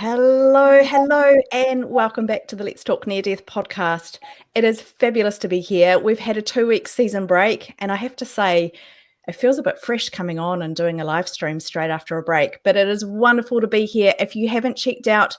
Hello, and welcome back to the Let's Talk Near Death podcast. It is fabulous to be here. We've had a 2-week season break, and I have to say, it feels a bit fresh coming on and doing a live stream straight after a break, but it is wonderful to be here. If you haven't checked out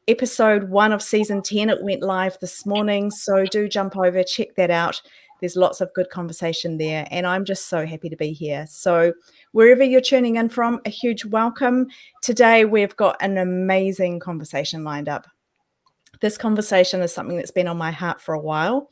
episode 1 of season 10, it went live this morning, so do jump over, check that out. There's lots of good conversation there, and I'm just so happy to be here. So wherever you're tuning in from, a huge welcome. Today, we've got an amazing conversation lined up. This conversation is something that's been on my heart for a while,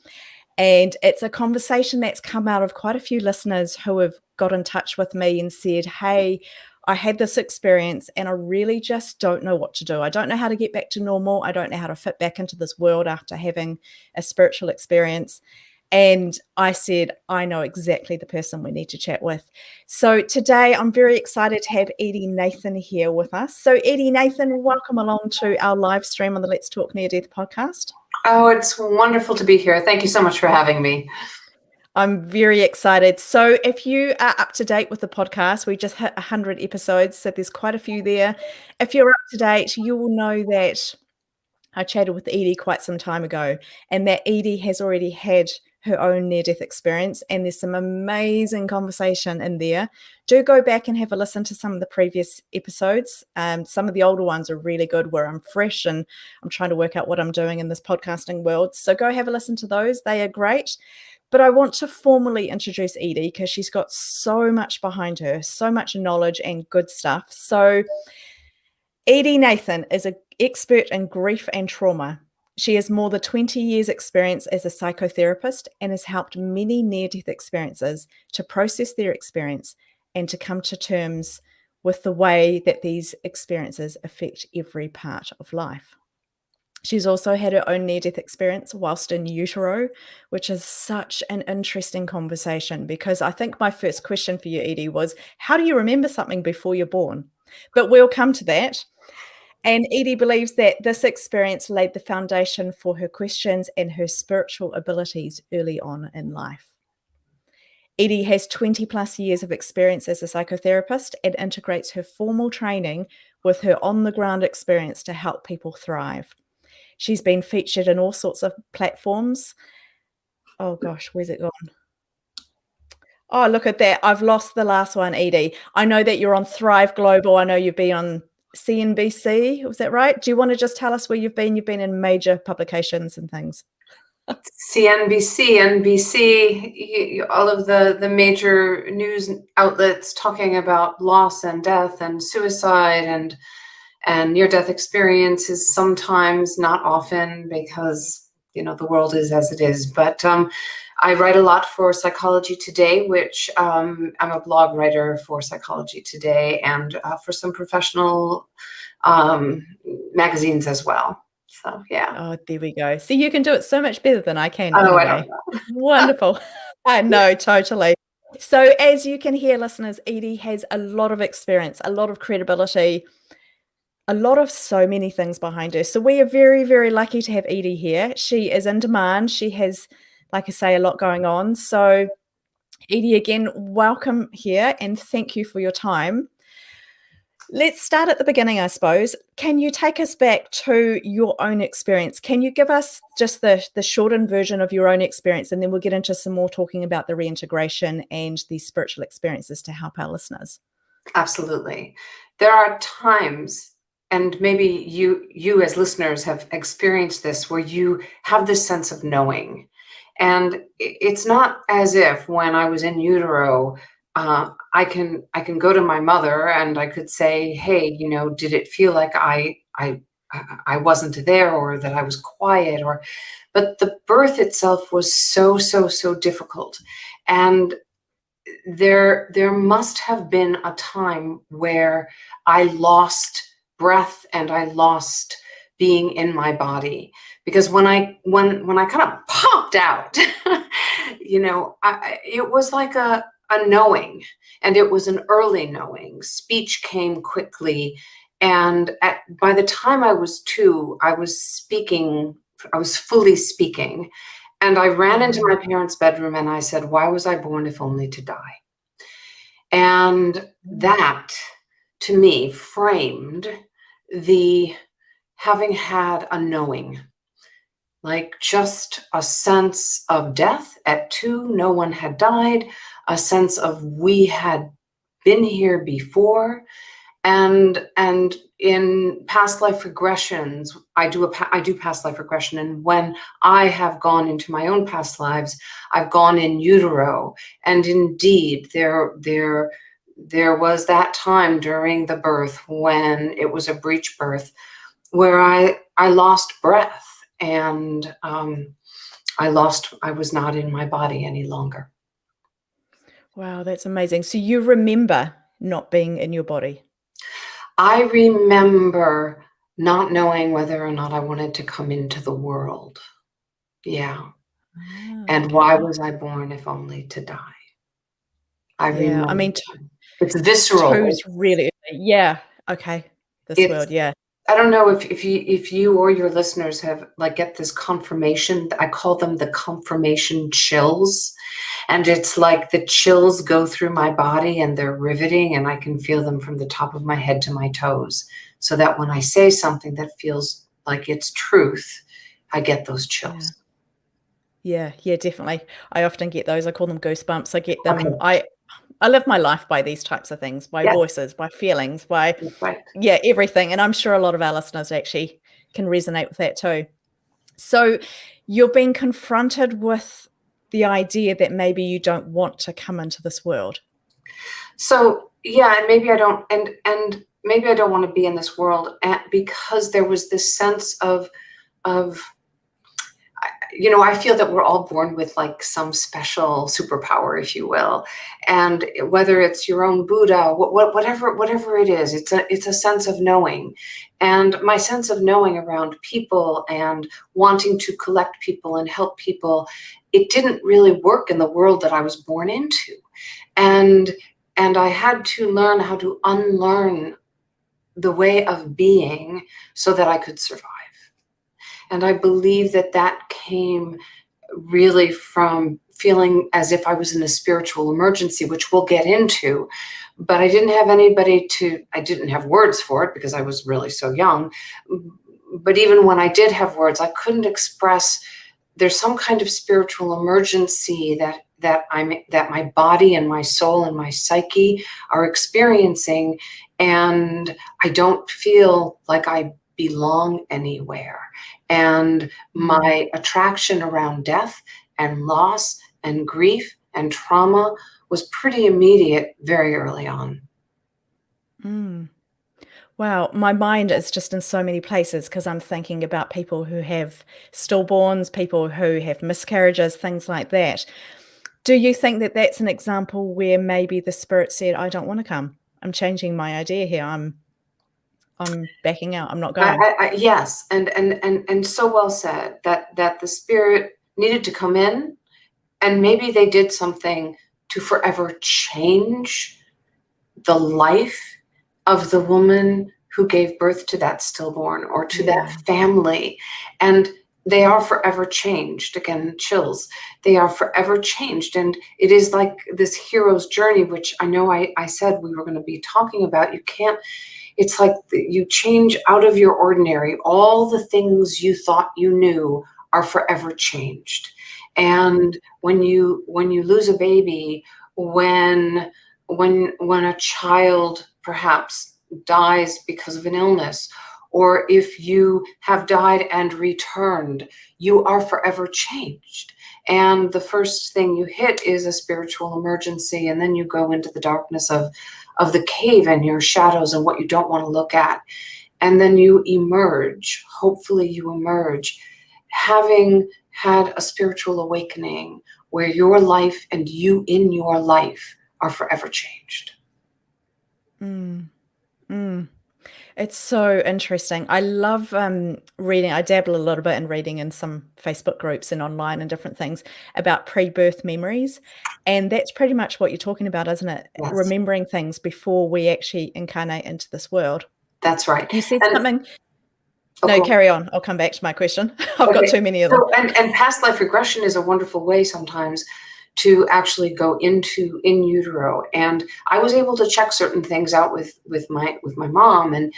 and it's a conversation that's come out of quite a few listeners who have got in touch with me and said, hey, I had this experience and I really just don't know what to do. I don't know how to get back to normal. I don't know how to fit back into this world after having a spiritual experience. And I said, I know exactly the person we need to chat with. So today I'm very excited to have Edy Nathan here with us. So Edy Nathan, welcome along to our live stream on the Let's Talk Near Death podcast. Oh, it's wonderful to be here. Thank you so much for having me. I'm very excited. So if you are up to date with the podcast, we just hit 100 episodes, so there's quite a few there. If you're up to date, you will know that I chatted with Edy quite some time ago, and that Edy has already had her own near-death experience, and there's some amazing conversation in there. Do go back and have a listen to some of the previous episodes. Some of the older ones are really good, where I'm fresh and I'm trying to work out what I'm doing in this podcasting world. So go have a listen to those. They are great. But I want to formally introduce Edy because she's got so much behind her, so much knowledge and good stuff. So Edy Nathan is an expert in grief and trauma. She has more than 20 years experience as a psychotherapist and has helped many near-death experiencers to process their experience and to come to terms with the way that these experiences affect every part of life. She's also had her own near-death experience whilst in utero, which is such an interesting conversation, because I think my first question for you, Edy, was, how do you remember something before you're born? But we'll come to that. And Edy believes that this experience laid the foundation for her questions and her spiritual abilities early on in life. Edy has 20 plus years of experience as a psychotherapist and integrates her formal training with her on-the-ground experience to help people thrive. She's been featured in all sorts of platforms. Oh gosh, where's it gone? Oh, look at that. I've lost the last one, Edy. I know that you're on Thrive Global. I know you've been on CNBC. Was that right? Do you want to just tell us where you've been? You've been in major publications and things. CNBC, NBC, all of the major news outlets talking about loss and death and suicide and near-death experiences, sometimes, not often, because, the world is as it is. But I write a lot for Psychology Today, which I'm a blog writer for Psychology Today, and for some professional magazines as well. So, yeah. Oh, there we go. See, you can do it so much better than I can. Oh, anyway. I don't know. Wonderful. I know, totally. So as you can hear, listeners, Edy has a lot of experience, a lot of credibility, a lot of so many things behind her. So we are very, very lucky to have Edy here. She is in demand. She has, like I say, a lot going on. So Edy, again, welcome here and thank you for your time. Let's start at the beginning, I suppose. Can you take us back to your own experience? Can you give us just the shortened version of your own experience, and then we'll get into some more talking about the reintegration and the spiritual experiences to help our listeners? Absolutely. There are times, and maybe you as listeners have experienced this, where you have this sense of knowing. And it's not as if when I was in utero, I can go to my mother and I could say, hey, did it feel like I wasn't there, or that I was quiet, but the birth itself was so difficult. And there must have been a time where I lost breath and I lost being in my body, because when I kind of popped out, it was like a knowing, and it was an early knowing. Speech came quickly, and by the time I was 2, I was speaking. I was fully speaking, and I ran into my parents' bedroom and I said, "Why was I born if only to die?" And that, to me, framed the having had a knowing, like just a sense of death at 2, no one had died, a sense of we had been here before. And in past life regressions, I do past life regression, and when I have gone into my own past lives, I've gone in utero, and indeed there was that time during the birth when it was a breech birth where I lost breath, and I was not in my body any longer. Wow, that's amazing. So you remember not being in your body? I remember not knowing whether or not I wanted to come into the world. Yeah. And why was I born if only to die? I Yeah, I remember. mean, It's visceral. two's really, yeah. Okay, this world, yeah. I don't know if you or your listeners have like get this confirmation. I call them the confirmation chills. And it's like the chills go through my body and they're riveting, and I can feel them from the top of my head to my toes. So that when I say something that feels like it's truth, I get those chills. Yeah, definitely. I often get those. I call them goosebumps. I get them. Okay. I live my life by these types of things, by voices, by feelings, by everything. And I'm sure a lot of our listeners actually can resonate with that too. So you're being confronted with the idea that maybe you don't want to come into this world. So yeah, and maybe I don't, and maybe I don't want to be in this world because there was this sense of I feel that we're all born with like some special superpower, if you will, and whether it's your own Buddha, whatever it is, it's a sense of knowing, and my sense of knowing around people and wanting to collect people and help people, it didn't really work in the world that I was born into, and I had to learn how to unlearn the way of being so that I could survive. And I believe that came really from feeling as if I was in a spiritual emergency, which we'll get into, but I didn't have anybody I didn't have words for it because I was really so young. But even when I did have words, I couldn't express, there's some kind of spiritual emergency that my body and my soul and my psyche are experiencing, and I don't feel like I belong anywhere. And my attraction around death and loss and grief and trauma was pretty immediate very early on. Wow, my mind is just in so many places because I'm thinking about people who have stillborns, people who have miscarriages, things like that. Do you think that that's an example where maybe the spirit said, I don't want to come. I'm changing my idea here. I'm backing out. I'm not going. Yes, and so well said that the spirit needed to come in, and maybe they did something to forever change the life of the woman who gave birth to that stillborn or to that family, and they are forever changed. Again, chills. They are forever changed, and it is like this hero's journey, which I know I said we were going to be talking about. You can't. It's like you change out of your ordinary. All the things you thought you knew are forever changed. And when you lose a baby, when a child perhaps dies because of an illness, or if you have died and returned, you are forever changed. And the first thing you hit is a spiritual emergency, and then you go into the darkness of the cave and your shadows and what you don't want to look at. And then you emerge, hopefully you emerge, having had a spiritual awakening where your life and you in your life are forever changed. It's so interesting. I love reading. I dabble a little bit in reading in some Facebook groups and online and different things about pre-birth memories. And that's pretty much what you're talking about, isn't it? Yes. Remembering things before we actually incarnate into this world. That's right. You said something. No, carry on. I'll come back to my question. I've got too many of them. And past life regression is a wonderful way sometimes to actually go into in utero. And I was able to check certain things out with my mom. And,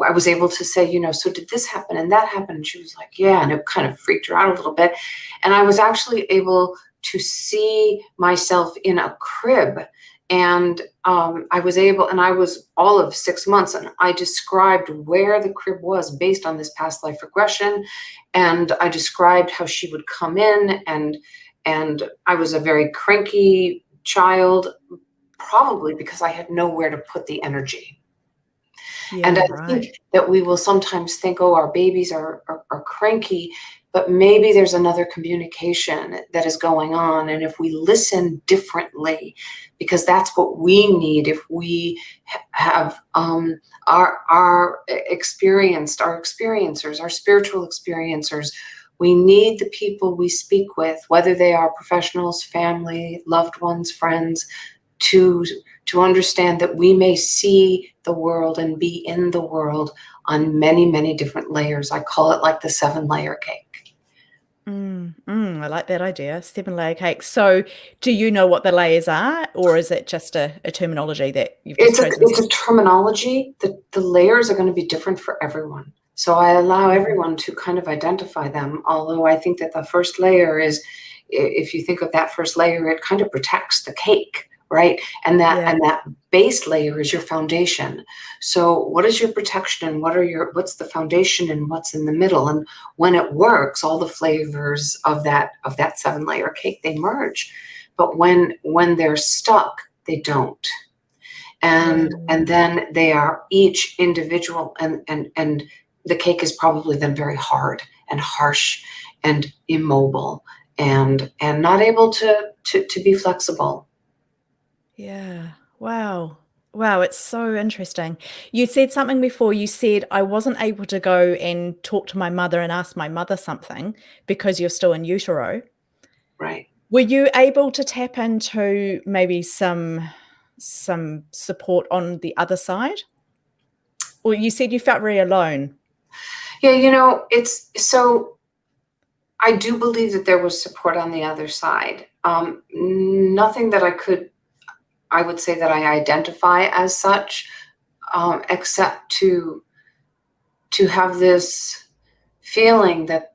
I was able to say, so did this happen and that happen? And she was like, yeah. And it kind of freaked her out a little bit. And I was actually able to see myself in a crib. And I was all of 6 months, and I described where the crib was based on this past life regression. And I described how she would come in, and I was a very cranky child, probably because I had nowhere to put the energy. Yeah, and I right. think that we will sometimes think, oh, our babies are cranky, but maybe there's another communication that is going on. And if we listen differently, because that's what we need, if we have our experiencers, our spiritual experiencers, we need the people we speak with, whether they are professionals, family, loved ones, friends, to understand that we may see the world and be in the world on many, many different layers. I call it like the 7-layer cake. I like that idea, 7-layer cake. So do you know what the layers are, or is it just a terminology that you've just chosen? It's a terminology. The layers are going to be different for everyone. So I allow everyone to kind of identify them, although I think that the first layer is, if you think of that first layer, it kind of protects the cake, right? And that base layer is your foundation. So what is your protection, and what's the foundation, and what's in the middle? And when it works, all the flavors of that 7-layer cake, they merge. But when they're stuck, they don't. And then they are each individual, and the cake is probably then very hard and harsh and immobile and not able to be flexible. Yeah. Wow. Wow, it's so interesting. You said something before. You said, I wasn't able to go and talk to my mother and ask my mother something because you're still in utero. Right. Were you able to tap into maybe some support on the other side? Or you said you felt very alone. Yeah, it's so I do believe that there was support on the other side. Nothing that I would say that I identify as such, except to have this feeling that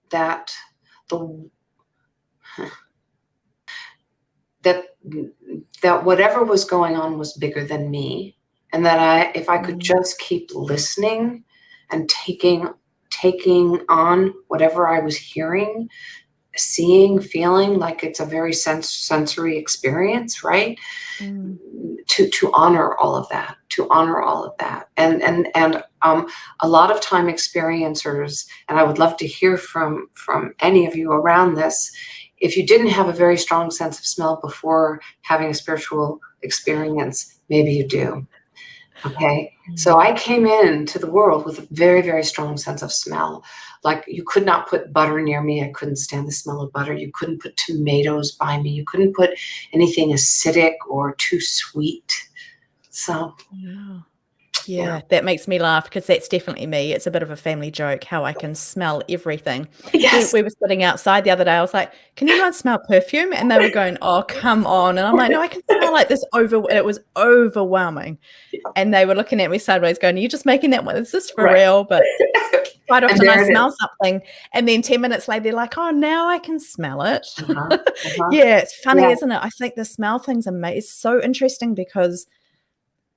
whatever was going on was bigger than me, and that if I could just keep listening and taking on whatever I was hearing, seeing, feeling, like it's a very sensory experience, right? To honor all of that, and a lot of time experiencers, and I would love to hear from any of you around this. If you didn't have a very strong sense of smell before having a spiritual experience, maybe you do. Okay. So I came into the world with a very, very strong sense of smell. Like, you could not put butter near me. I couldn't stand the smell of butter. You couldn't put tomatoes by me. You couldn't put anything acidic or too sweet. So, yeah, that makes me laugh, because that's definitely me. It's a bit of a family joke how I can smell everything. yes. We were sitting outside the other day. I was like, can anyone smell perfume? And they were going, oh, come on. And I'm like, no, I can smell like this it was overwhelming. And they were looking at me sideways going, are you just making that one? Is this for real? But quite often I smell something, and then 10 minutes later, they're like, oh, now I can smell it. Yeah, it's funny, isn't it? I think the smell thing's amazing. It's so interesting because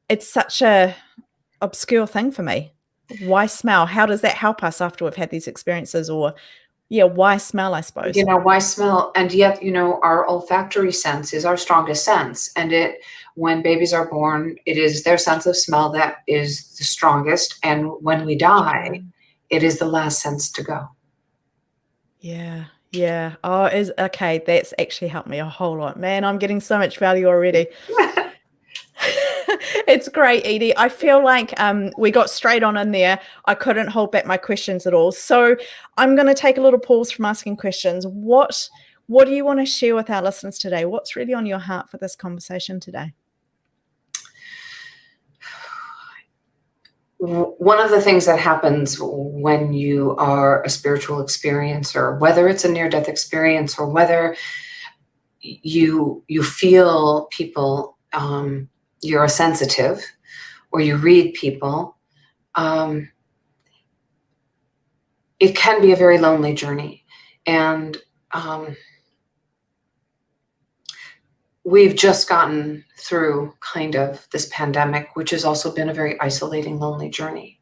it's such a obscure thing for me. Why smell? How does that help us after we've had these experiences? Or why smell, I suppose? Why smell? And yet, our olfactory sense is our strongest sense. And when babies are born, it is their sense of smell that is the strongest. And when we die, it is the last sense to go. Yeah. Oh, okay. That's actually helped me a whole lot. Man, I'm getting so much value already. It's great, Edy. I feel like we got straight on in there. I couldn't hold back my questions at all. So I'm going to take a little pause from asking questions. What do you want to share with our listeners today? What's really on your heart for this conversation today? One of the things that happens when you are a spiritual experiencer, whether it's a near-death experience or whether you feel people, you're a sensitive, or you read people, it can be a very lonely journey. And we've just gotten through kind of this pandemic, which has also been a very isolating, lonely journey.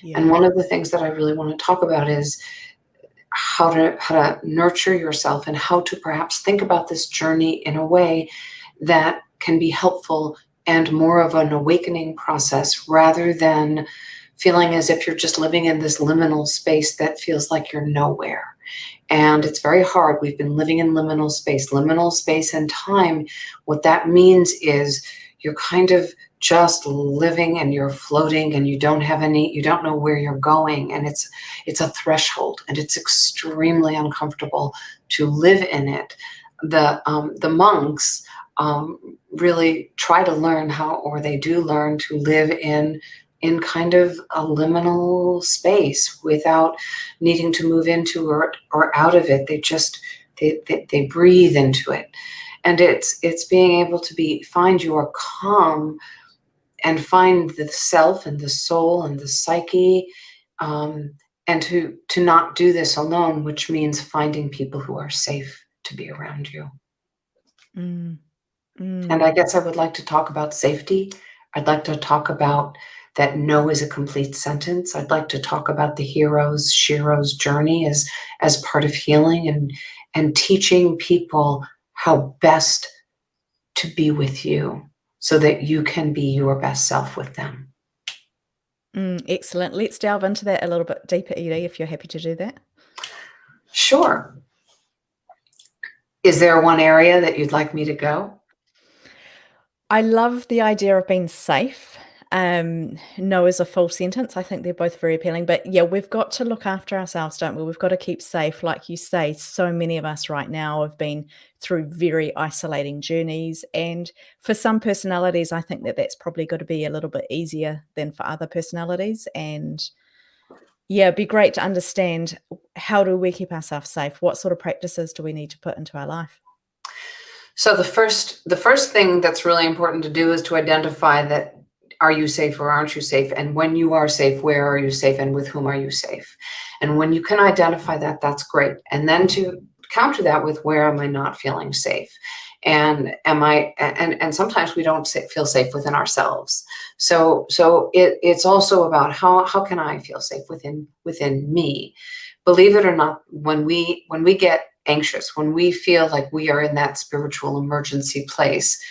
Yeah. And one of the things that I really want to talk about is how to nurture yourself, and how to perhaps think about this journey in a way that can be helpful and more of an awakening process, rather than feeling as if you're just living in this liminal space that feels like you're nowhere. And it's very hard. We've been living in liminal space and time. What that means is you're kind of just living, and you're floating, and you don't know where you're going. And it's a threshold, and it's extremely uncomfortable to live in it. The monks really try to learn how, or they do learn to live in kind of a liminal space without needing to move into or out of it. They breathe into it. And it's being able to find your calm, and find the self and the soul and the psyche, and to not do this alone, which means finding people who are safe to be around you. And I guess I would like to talk about safety. I'd like to talk about that no is a complete sentence. I'd like to talk about the Shiro's journey as part of healing, and teaching people how best to be with you, so that you can be your best self with them. Excellent. Let's delve into that a little bit deeper, Edy, if you're happy to do that. Sure. Is there one area that you'd like me to go? I love the idea of being safe. No is a full sentence. I think they're both very appealing. But yeah, we've got to look after ourselves, don't we? We've got to keep safe. Like you say, so many of us right now have been through very isolating journeys. And for some personalities, I think that that's probably got to be a little bit easier than for other personalities. And yeah, it'd be great to understand, how do we keep ourselves safe? What sort of practices do we need to put into our life? So the first thing that's really important to do is to identify that, are you safe or aren't you safe? And when you are safe, where are you safe, and with whom are you safe? And when you can identify that, that's great. And then to counter that with, where am I not feeling safe? And and sometimes we don't feel safe within ourselves. So it's also about, how can I feel safe within me? Believe it or not, when we get anxious, when we feel like we are in that spiritual emergency place,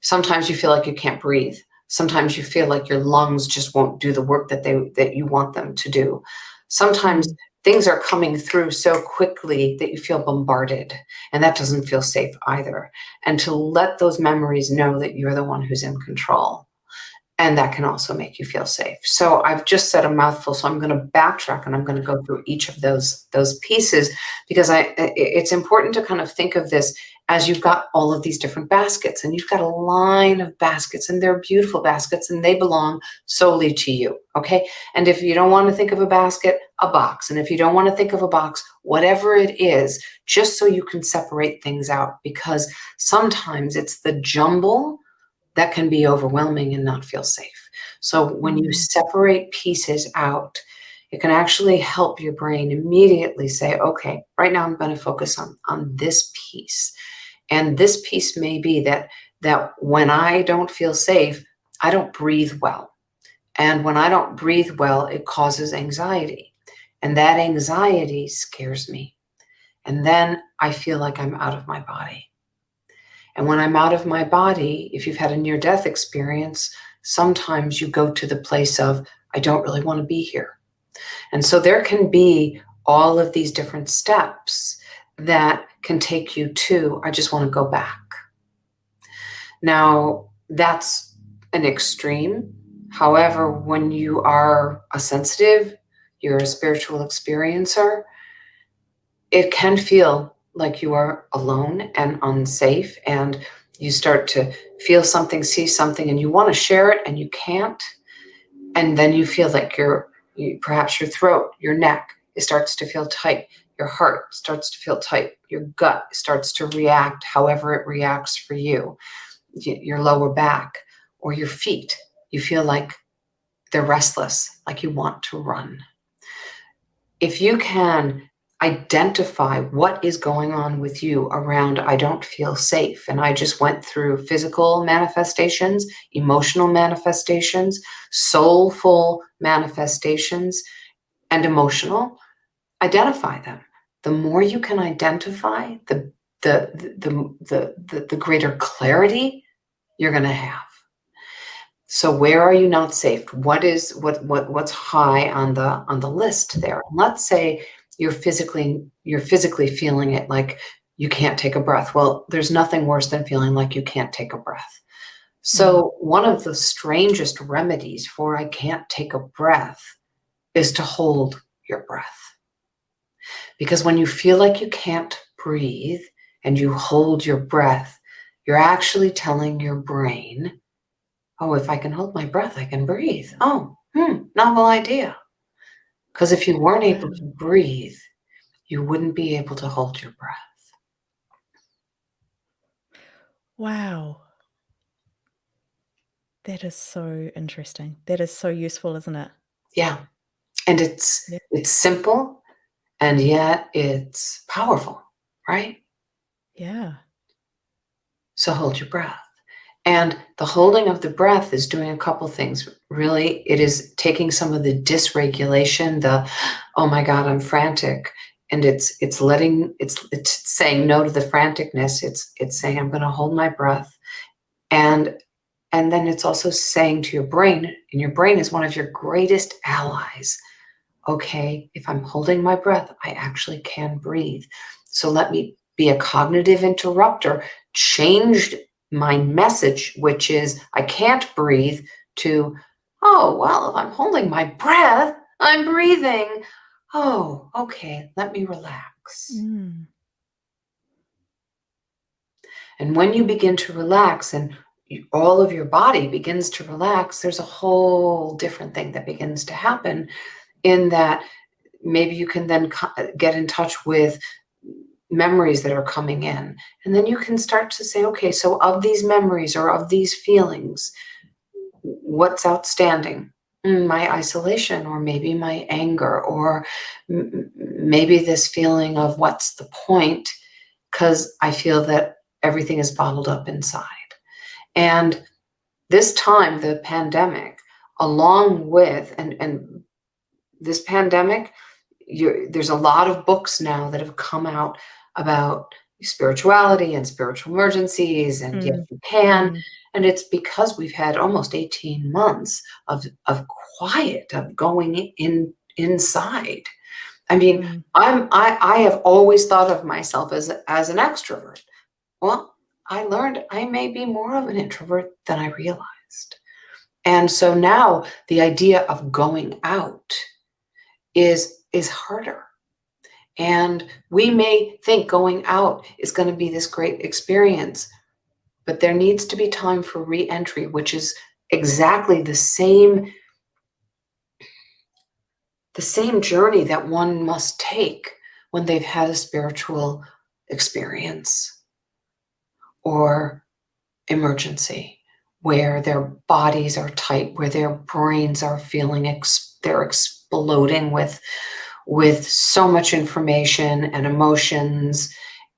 sometimes you feel like you can't breathe. Sometimes you feel like your lungs just won't do the work that you want them to do. Sometimes things are coming through so quickly that you feel bombarded, and that doesn't feel safe either. And to let those memories know that you're the one who's in control. And that can also make you feel safe. So I've just said a mouthful, so I'm going to backtrack, and I'm going to go through each of those pieces, because it's important to kind of think of this as you've got all of these different baskets, and you've got a line of baskets, and they're beautiful baskets, and they belong solely to you, okay? And if you don't want to think of a basket, a box. And if you don't want to think of a box, whatever it is, just so you can separate things out, because sometimes it's the jumble that can be overwhelming and not feel safe. So when you separate pieces out, it can actually help your brain immediately say, okay, right now I'm going to focus on this piece. And this piece may be that when I don't feel safe, I don't breathe well. And when I don't breathe well, it causes anxiety. And that anxiety scares me. And then I feel like I'm out of my body. And when I'm out of my body, if you've had a near-death experience, sometimes you go to the place of, I don't really want to be here. And so there can be all of these different steps that can take you to, I just want to go back. Now, that's an extreme. However, when you are a sensitive, you're a spiritual experiencer, it can feel like you are alone and unsafe, and you start to feel something, see something, and you want to share it and you can't. And then you feel like perhaps your throat, your neck, it starts to feel tight. your heart starts to feel tight, your gut starts to react however it reacts for you, your lower back or your feet, you feel like they're restless, like you want to run. If you can identify what is going on with you around, I don't feel safe, and I just went through physical manifestations, emotional manifestations, soulful manifestations, and emotional, identify them. The more you can identify, the greater clarity you're going to have. So where are you not safe? What's high on the list there? Let's say you're physically feeling it, like you can't take a breath. Well, there's nothing worse than feeling like you can't take a breath. So one of the strangest remedies for I can't take a breath is to hold your breath. Because when you feel like you can't breathe and you hold your breath, you're actually telling your brain, oh, if I can hold my breath, I can breathe. Oh, novel idea. Because if you weren't able to breathe, you wouldn't be able to hold your breath. Wow. That is so interesting. That is so useful, isn't it? Yeah. And it's simple, and yet it's powerful, right? Yeah. So hold your breath. And the holding of the breath is doing a couple things. Really, it is taking some of the dysregulation, the, oh my God, I'm frantic. And it's saying no to the franticness. It's saying, I'm going to hold my breath. And then it's also saying to your brain, and your brain is one of your greatest allies. Okay, if I'm holding my breath, I actually can breathe. So let me be a cognitive interrupter, change my message, which is I can't breathe, to, oh, well, if I'm holding my breath, I'm breathing. Oh, okay, let me relax. And when you begin to relax and all of your body begins to relax, there's a whole different thing that begins to happen, in that maybe you can then get in touch with memories that are coming in. And then you can start to say, okay, so of these memories or of these feelings, what's outstanding? My isolation, or maybe my anger, or maybe this feeling of what's the point, because I feel that everything is bottled up inside. And this time, the pandemic, along with, and this pandemic, there's a lot of books now that have come out about spirituality and spiritual emergencies, and yes, you can. And it's because we've had almost 18 months of quiet, of going inside. I mean, I have always thought of myself as an extrovert. Well, I learned I may be more of an introvert than I realized. And so now the idea of going out is harder. And we may think going out is going to be this great experience, but there needs to be time for re-entry, which is exactly the same journey that one must take when they've had a spiritual experience or emergency, where their bodies are tight, where their brains are feeling they're exploding with so much information and emotions,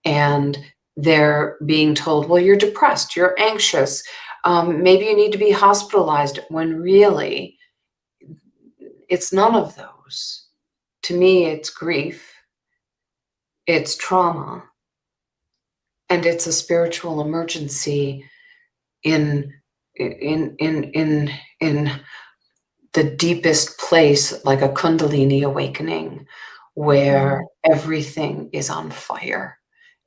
and they're being told, well, you're depressed, you're anxious, maybe you need to be hospitalized, when really it's none of those. To me, it's grief, it's trauma, and it's a spiritual emergency in the deepest place, like a Kundalini awakening, where everything is on fire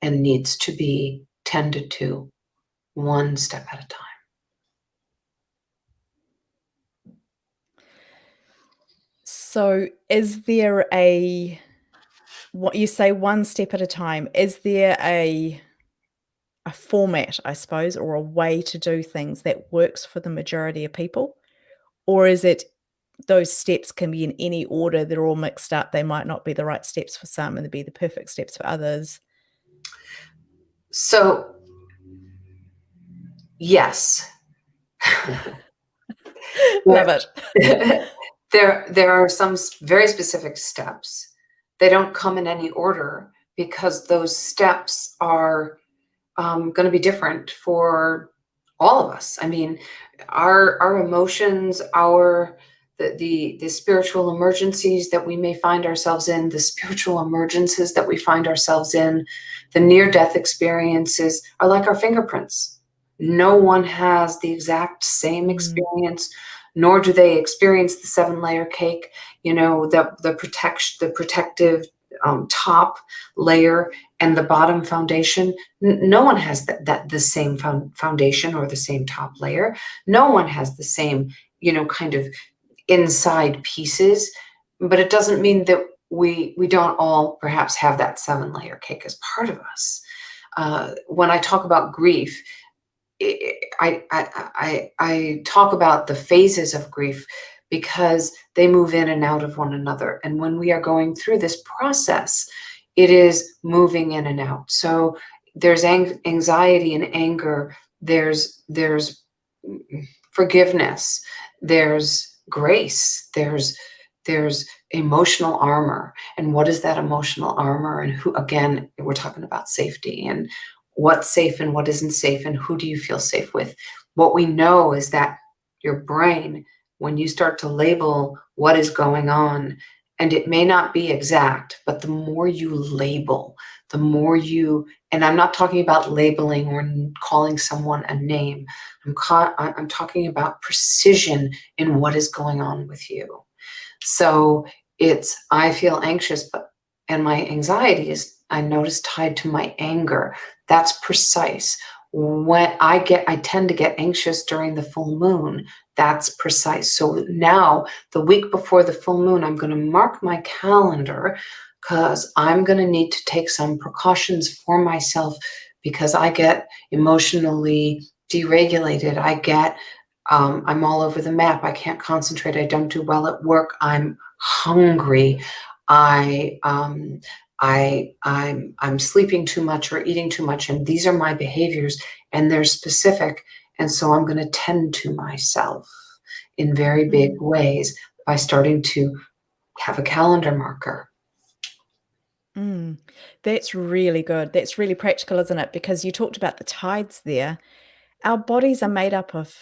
and needs to be tended to one step at a time. So is there what you say, one step at a time, is there a format, I suppose, or a way to do things that works for the majority of people? Or is it those steps can be in any order. They're all mixed up. They might not be the right steps for some and they'd be the perfect steps for others. So, yes. Love it. There are some very specific steps. They don't come in any order because those steps are going to be different for all of us. I mean, our emotions, the spiritual emergencies that we may find ourselves in, the spiritual emergences that we find ourselves in, the near-death experiences are like our fingerprints. No one has the exact same experience, nor do they experience the 7-layer cake. You know, the protective top layer and the bottom foundation. No one has that the same foundation or the same top layer. No one has the same, you know, kind of inside pieces. But it doesn't mean that we don't all perhaps have that 7-layer cake as part of us. When I talk about grief, I talk about the phases of grief because they move in and out of one another. And when we are going through this process, it is moving in and out. So there's anxiety and anger, there's forgiveness, there's grace, there's emotional armor. And what is that emotional armor? And who, again, we're talking about safety and what's safe and what isn't safe and who do you feel safe with. What we know is that your brain, when you start to label what is going on, and it may not be exact, but the more you label, the more you, and I'm not talking about labeling or calling someone a name. I'm talking about precision in what is going on with you. So it's, I feel anxious, and my anxiety is, I notice, tied to my anger. That's precise. When I tend to get anxious during the full moon. That's precise. So now, the week before the full moon, I'm going to mark my calendar because I'm going to need to take some precautions for myself because I get emotionally deregulated. I'm all over the map. I can't concentrate. I don't do well at work. I'm hungry. I'm sleeping too much or eating too much, and these are my behaviors, and they're specific, and so I'm going to tend to myself in very big ways by starting to have a calendar marker. That's really good. That's really practical, isn't it? Because you talked about the tides there. Our bodies are made up of,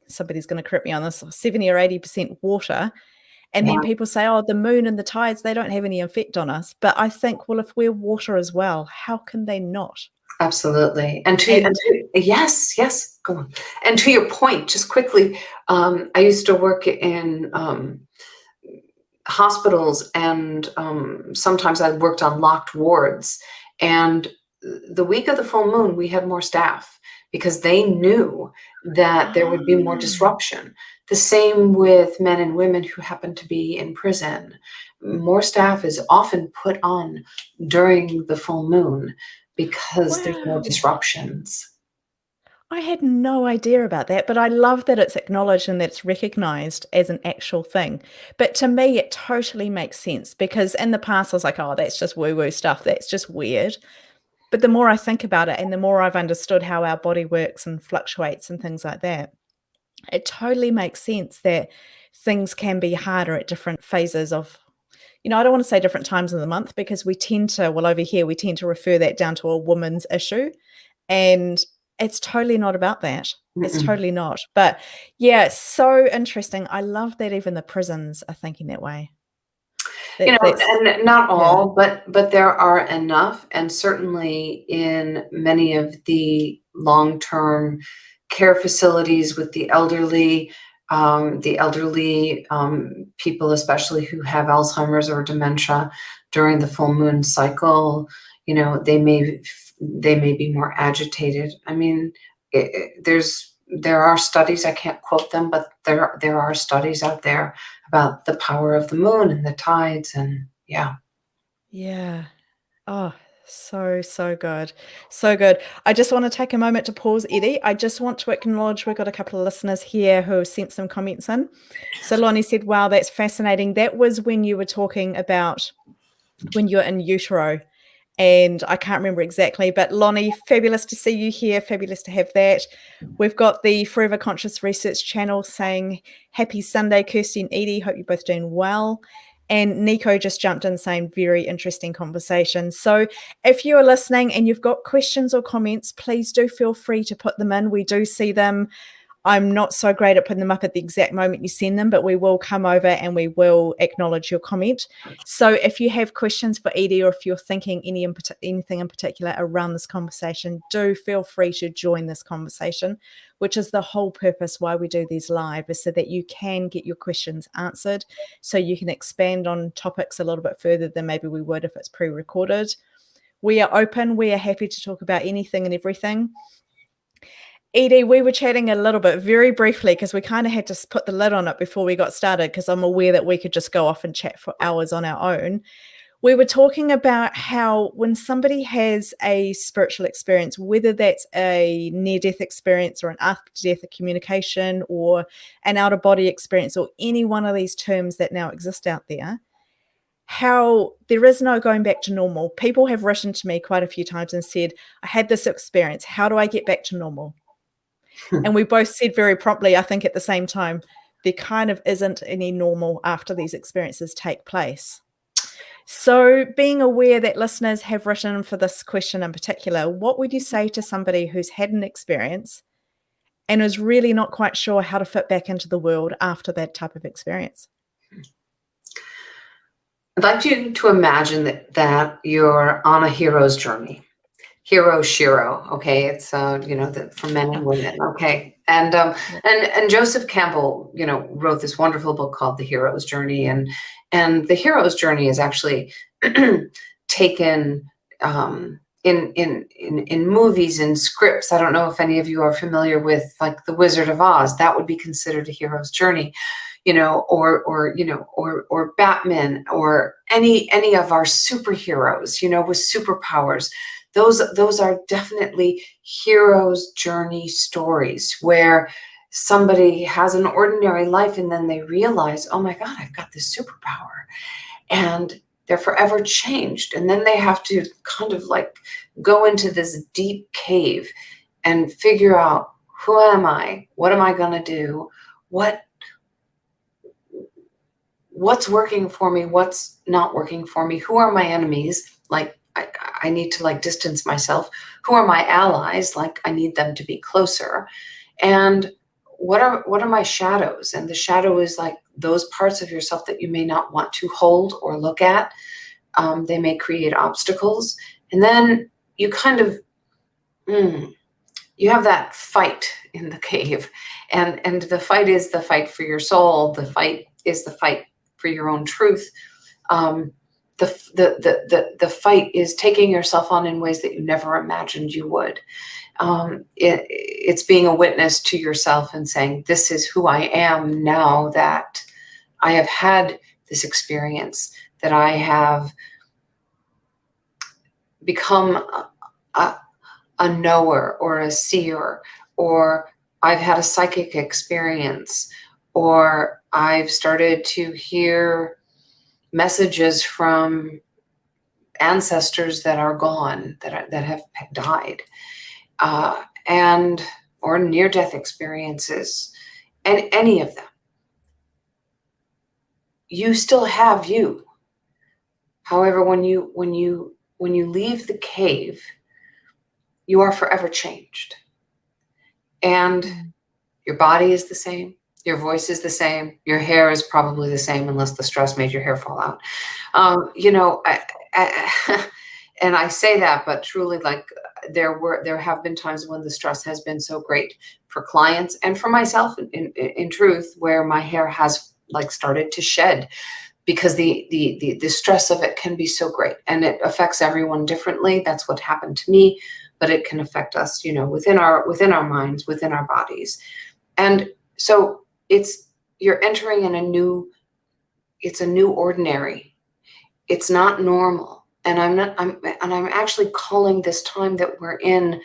somebody's going to correct me on this, 70 or 80% water. And then people say, oh, the moon and the tides, they don't have any effect on us. But I think, well, if we're water as well, how can they not? Absolutely. Yes, go on. And to your point, just quickly, I used to work in hospitals, and sometimes I worked on locked wards. And the week of the full moon, we had more staff because they knew that there would be more disruption. The same with men and women who happen to be in prison. More staff is often put on during the full moon because there's more disruptions. I had no idea about that, but I love that it's acknowledged and that it's recognized as an actual thing. But to me, it totally makes sense because in the past, I was like, oh, that's just woo-woo stuff. That's just weird. But the more I think about it and the more I've understood how our body works and fluctuates and things like that, it totally makes sense that things can be harder at different phases of, I don't want to say different times of the month because we tend to, well, over here, we tend to refer that down to a woman's issue. And it's totally not about that. It's totally not. But yeah, it's so interesting. I love that even the prisons are thinking that way. And not all, but there are enough, and certainly in many of the long-term care facilities with the elderly people, especially who have Alzheimer's or dementia during the full moon cycle, they may be more agitated. I mean, there are studies, I can't quote them, but there are studies out there about the power of the moon and the tides, and yeah. Yeah. Oh, So good. So good. I just want to take a moment to pause, Edy. I just want to acknowledge we've got a couple of listeners here who have sent some comments in. So Lonnie said, wow, that's fascinating. That was when you were talking about when you're in utero. And I can't remember exactly, but Lonnie, fabulous to see you here. Fabulous to have that. We've got the Forever Conscious Research channel saying, happy Sunday, Kirsty and Edy. Hope you're both doing well. And Nico just jumped in saying, very interesting conversation. So if you're listening and you've got questions or comments, please do feel free to put them in. We do see them. I'm not so great at putting them up at the exact moment you send them, but we will come over and we will acknowledge your comment. So if you have questions for Edy, or if you're thinking anything in particular around this conversation, do feel free to join this conversation, which is the whole purpose why we do these live, is so that you can get your questions answered, so you can expand on topics a little bit further than maybe we would if it's pre-recorded. We are open. We are happy to talk about anything and everything. Edy, we were chatting a little bit very briefly because we kind of had to put the lid on it before we got started, because I'm aware that we could just go off and chat for hours on our own. We were talking about how when somebody has a spiritual experience, whether that's a near-death experience or an after-death communication or an out-of-body experience or any one of these terms that now exist out there, how there is no going back to normal. People have written to me quite a few times and said, I had this experience. How do I get back to normal? And we both said very promptly, I think at the same time, there kind of isn't any normal after these experiences take place. So being aware that listeners have written for this question in particular, what would you say to somebody who's had an experience and is really not quite sure how to fit back into the world after that type of experience? I'd like you to imagine that you're on a hero's journey. Hero Shiro, okay, it's for men and women, okay, and Joseph Campbell, wrote this wonderful book called The Hero's Journey, and the hero's journey is actually taken in movies and scripts. I don't know if any of you are familiar with like The Wizard of Oz. That would be considered a hero's journey, or Batman, or any of our superheroes, with superpowers. Those are definitely hero's journey stories where somebody has an ordinary life and then they realize, oh my God, I've got this superpower, and they're forever changed. And then they have to kind of like go into this deep cave and figure out, who am I? What am I going to do? What's working for me? What's not working for me? Who are my enemies? Like, I need to like distance myself. Who are my allies? Like, I need them to be closer. And what are my shadows? And the shadow is like those parts of yourself that you may not want to hold or look at. They may create obstacles. And then you kind of, you have that fight in the cave. And the fight is the fight for your soul. The fight is the fight for your own truth. The fight is taking yourself on in ways that you never imagined you would. It's being a witness to yourself and saying, this is who I am now that I have had this experience, that I have become a knower or a seer, or I've had a psychic experience, or I've started to hear messages from ancestors that are gone, that have died, or near-death experiences, and any of them. You still have you. However, when you leave the cave, you are forever changed. And your body is the same. Your voice is the same. Your hair is probably the same, unless the stress made your hair fall out. And I say that, but truly, like, there have been times when the stress has been so great for clients and for myself, in truth, where my hair has like started to shed, because the stress of it can be so great, and it affects everyone differently. That's what happened to me, but it can affect us, within our minds, within our bodies. And so you're entering in it's a new ordinary. It's not normal. And I'm actually calling this time that we're in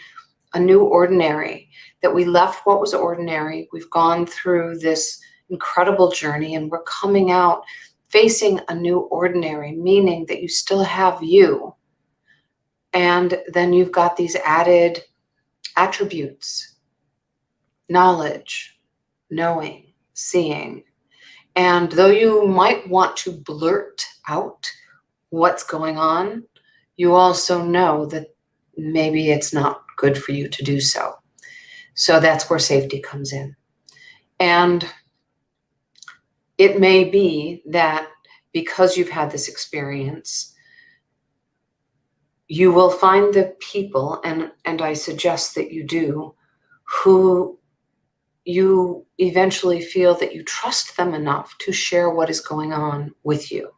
a new ordinary, that we left what was ordinary. We've gone through this incredible journey and we're coming out facing a new ordinary, meaning that you still have you. And then you've got these added attributes: knowledge, knowing, seeing. And though you might want to blurt out what's going on, you also know that maybe it's not good for you to do so. So that's where safety comes in. And it may be that because you've had this experience, you will find the people, and I suggest that you do, who you eventually feel that you trust them enough to share what is going on with you,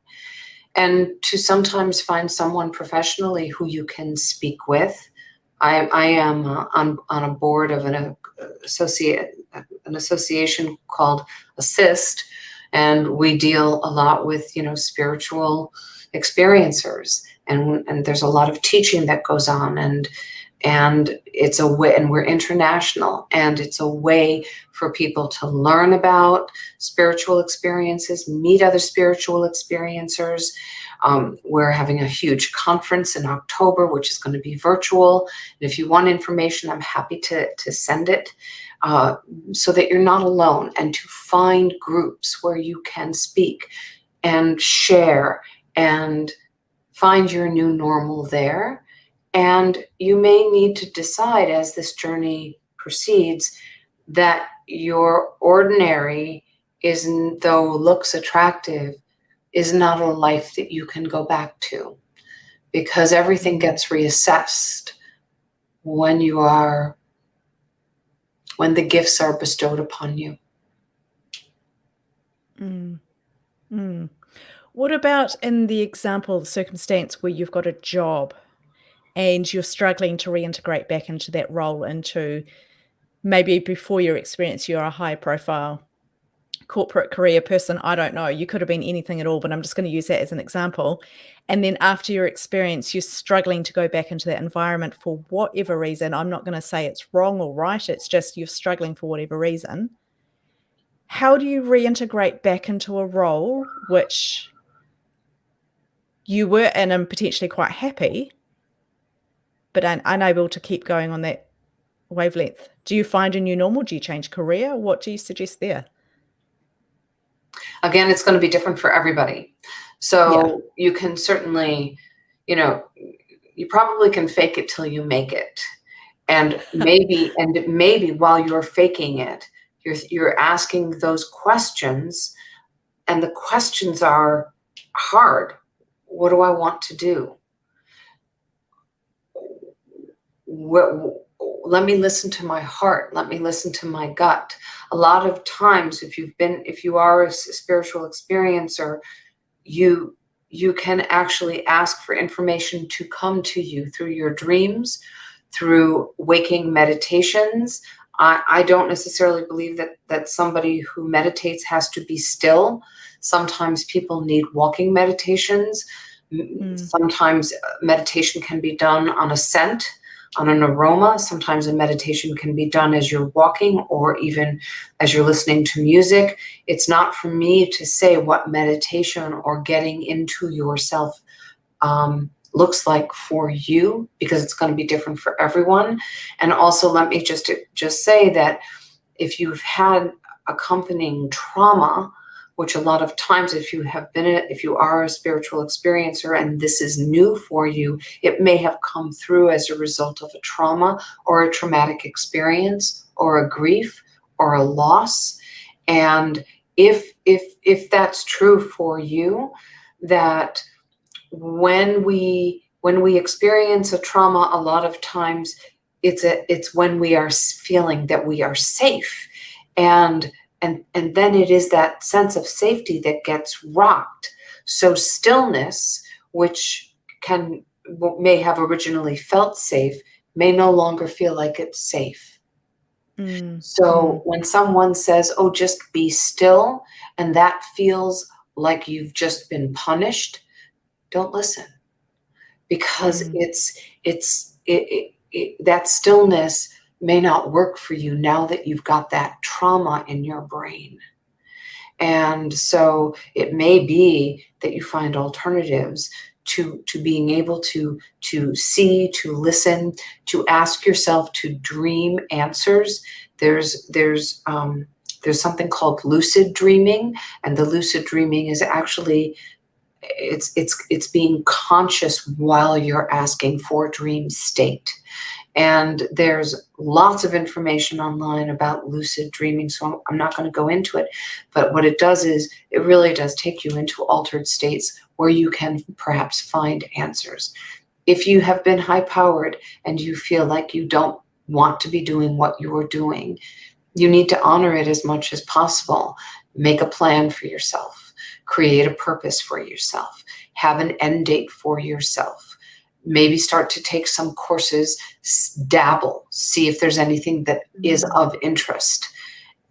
and to sometimes find someone professionally who you can speak with. I am on a board of an association called Assist, and we deal a lot with, spiritual experiencers, and there's a lot of teaching that goes on, and it's a way, and we're international, and it's a way for people to learn about spiritual experiences, meet other spiritual experiencers. We're having a huge conference in October, which is going to be virtual. And if you want information, I'm happy to send it, so that you're not alone, and to find groups where you can speak and share and find your new normal there. And you may need to decide as this journey proceeds that your ordinary, though looks attractive, is not a life that you can go back to, because everything gets reassessed when the gifts are bestowed upon you. Mm. Mm. What about in the example, the circumstance where you've got a job and you're struggling to reintegrate back into that role, into maybe before your experience, you're a high profile corporate career person. I don't know. You could have been anything at all, but I'm just going to use that as an example. And then after your experience, you're struggling to go back into that environment for whatever reason. I'm not going to say it's wrong or right. It's just you're struggling for whatever reason. How do you reintegrate back into a role which you were in and potentially quite happy, but unable to keep going on that wavelength? Do you find a new normal? Do you change career? What do you suggest there? Again, it's going to be different for everybody. So you can certainly, you probably can fake it till you make it. And maybe while you're faking it, you're asking those questions, and the questions are hard. What do I want to do? Let me listen to my heart. Let me listen to my gut. A lot of times, if you are a spiritual experiencer, you can actually ask for information to come to you through your dreams, through waking meditations. I don't necessarily believe that somebody who meditates has to be still. Sometimes people need walking meditations. Sometimes meditation can be done on a scent, on an aroma. Sometimes a meditation can be done as you're walking or even as you're listening to music. It's not for me to say what meditation or getting into yourself looks like for you, because it's going to be different for everyone. And also, let me just say that if you've had accompanying trauma, which a lot of times, if you are a spiritual experiencer and this is new for you, it may have come through as a result of a trauma or a traumatic experience or a grief or a loss. And if that's true for you, that when we experience a trauma, a lot of times it's when we are feeling that we are safe, and then it is that sense of safety that gets rocked. So stillness, which may have originally felt safe, may no longer feel like it's safe. So when someone says, "Oh, just be still," and that feels like you've just been punished, don't listen. because that stillness may not work for you now that you've got that trauma in your brain. And so it may be that you find alternatives to being able to see, to listen, to ask yourself, to dream answers. There's something called lucid dreaming, and the lucid dreaming is actually it's being conscious while you're asking for dream state. And there's lots of information online about lucid dreaming, so I'm not going to go into it. But what it does is it really does take you into altered states where you can perhaps find answers. If you have been high-powered and you feel like you don't want to be doing what you're doing, you need to honor it as much as possible. Make a plan for yourself. Create a purpose for yourself. Have an end date for yourself. Maybe start to take some courses, dabble, see if there's anything that is of interest.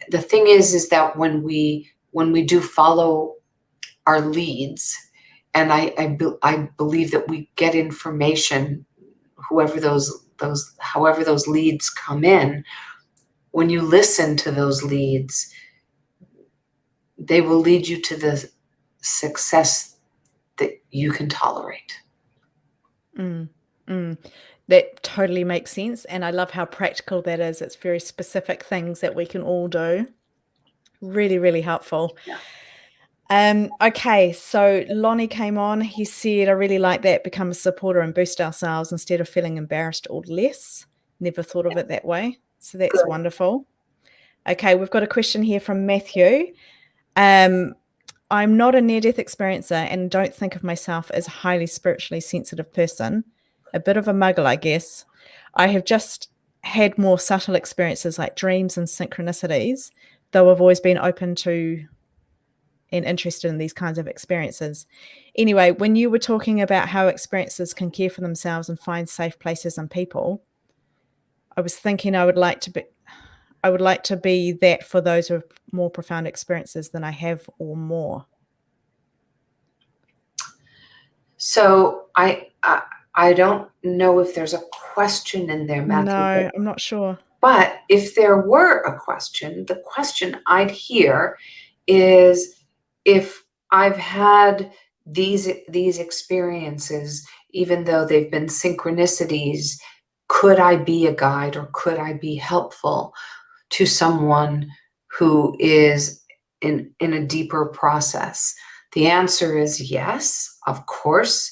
The thing is that when we do follow our leads, and I believe that we get information, however those leads come in, when you listen to those leads, they will lead you to the success that you can tolerate. That totally makes sense. And I love how practical that is. It's very specific things that we can all do. Really, really helpful. Yeah. Okay, so Lonnie came on. He said, I really like that. Become a supporter and boost ourselves instead of feeling embarrassed or less. Never thought of it that way. So that's Good. wonderful. Okay, we've got a question here from Matthew. I'm not a near-death experiencer and don't think of myself as a highly spiritually sensitive person. A bit of a muggle, I guess. I have just had more subtle experiences like dreams and synchronicities, though I've always been open to and interested in these kinds of experiences. Anyway, when you were talking about how experiencers can care for themselves and find safe places and people, I was thinking I would like to be that for those who have more profound experiences than I have or more. So I don't know if there's a question in there, Matthew. No, I'm not sure. But if there were a question, the question I'd hear is, if I've had these experiences, even though they've been synchronicities, could I be a guide or could I be helpful to someone who is in a deeper process? The answer is yes, of course.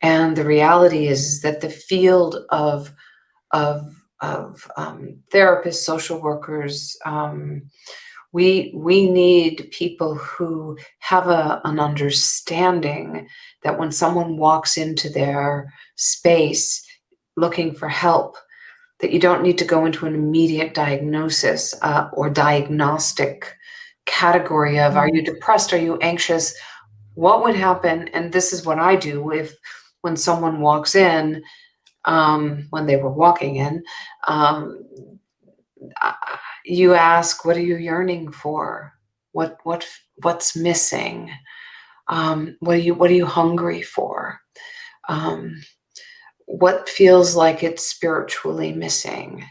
And the reality is that the field of therapists, social workers, we need people who have an understanding that when someone walks into their space looking for help, that you don't need to go into an immediate diagnosis or diagnostic category of, are you depressed? Are you anxious? What would happen? And this is what I do when someone walks in, when they were walking in, you ask, what are you yearning for? What's missing? What are you hungry for? What feels like it's spiritually missing?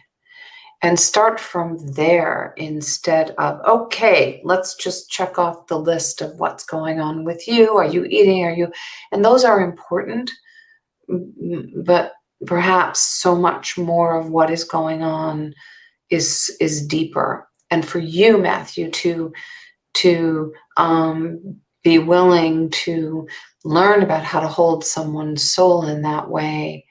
And start from there instead of, okay, let's just check off the list of what's going on with you. Are you eating? And those are important, but perhaps so much more of what is going on is deeper. And for you, Matthew, to be willing to learn about how to hold someone's soul in that way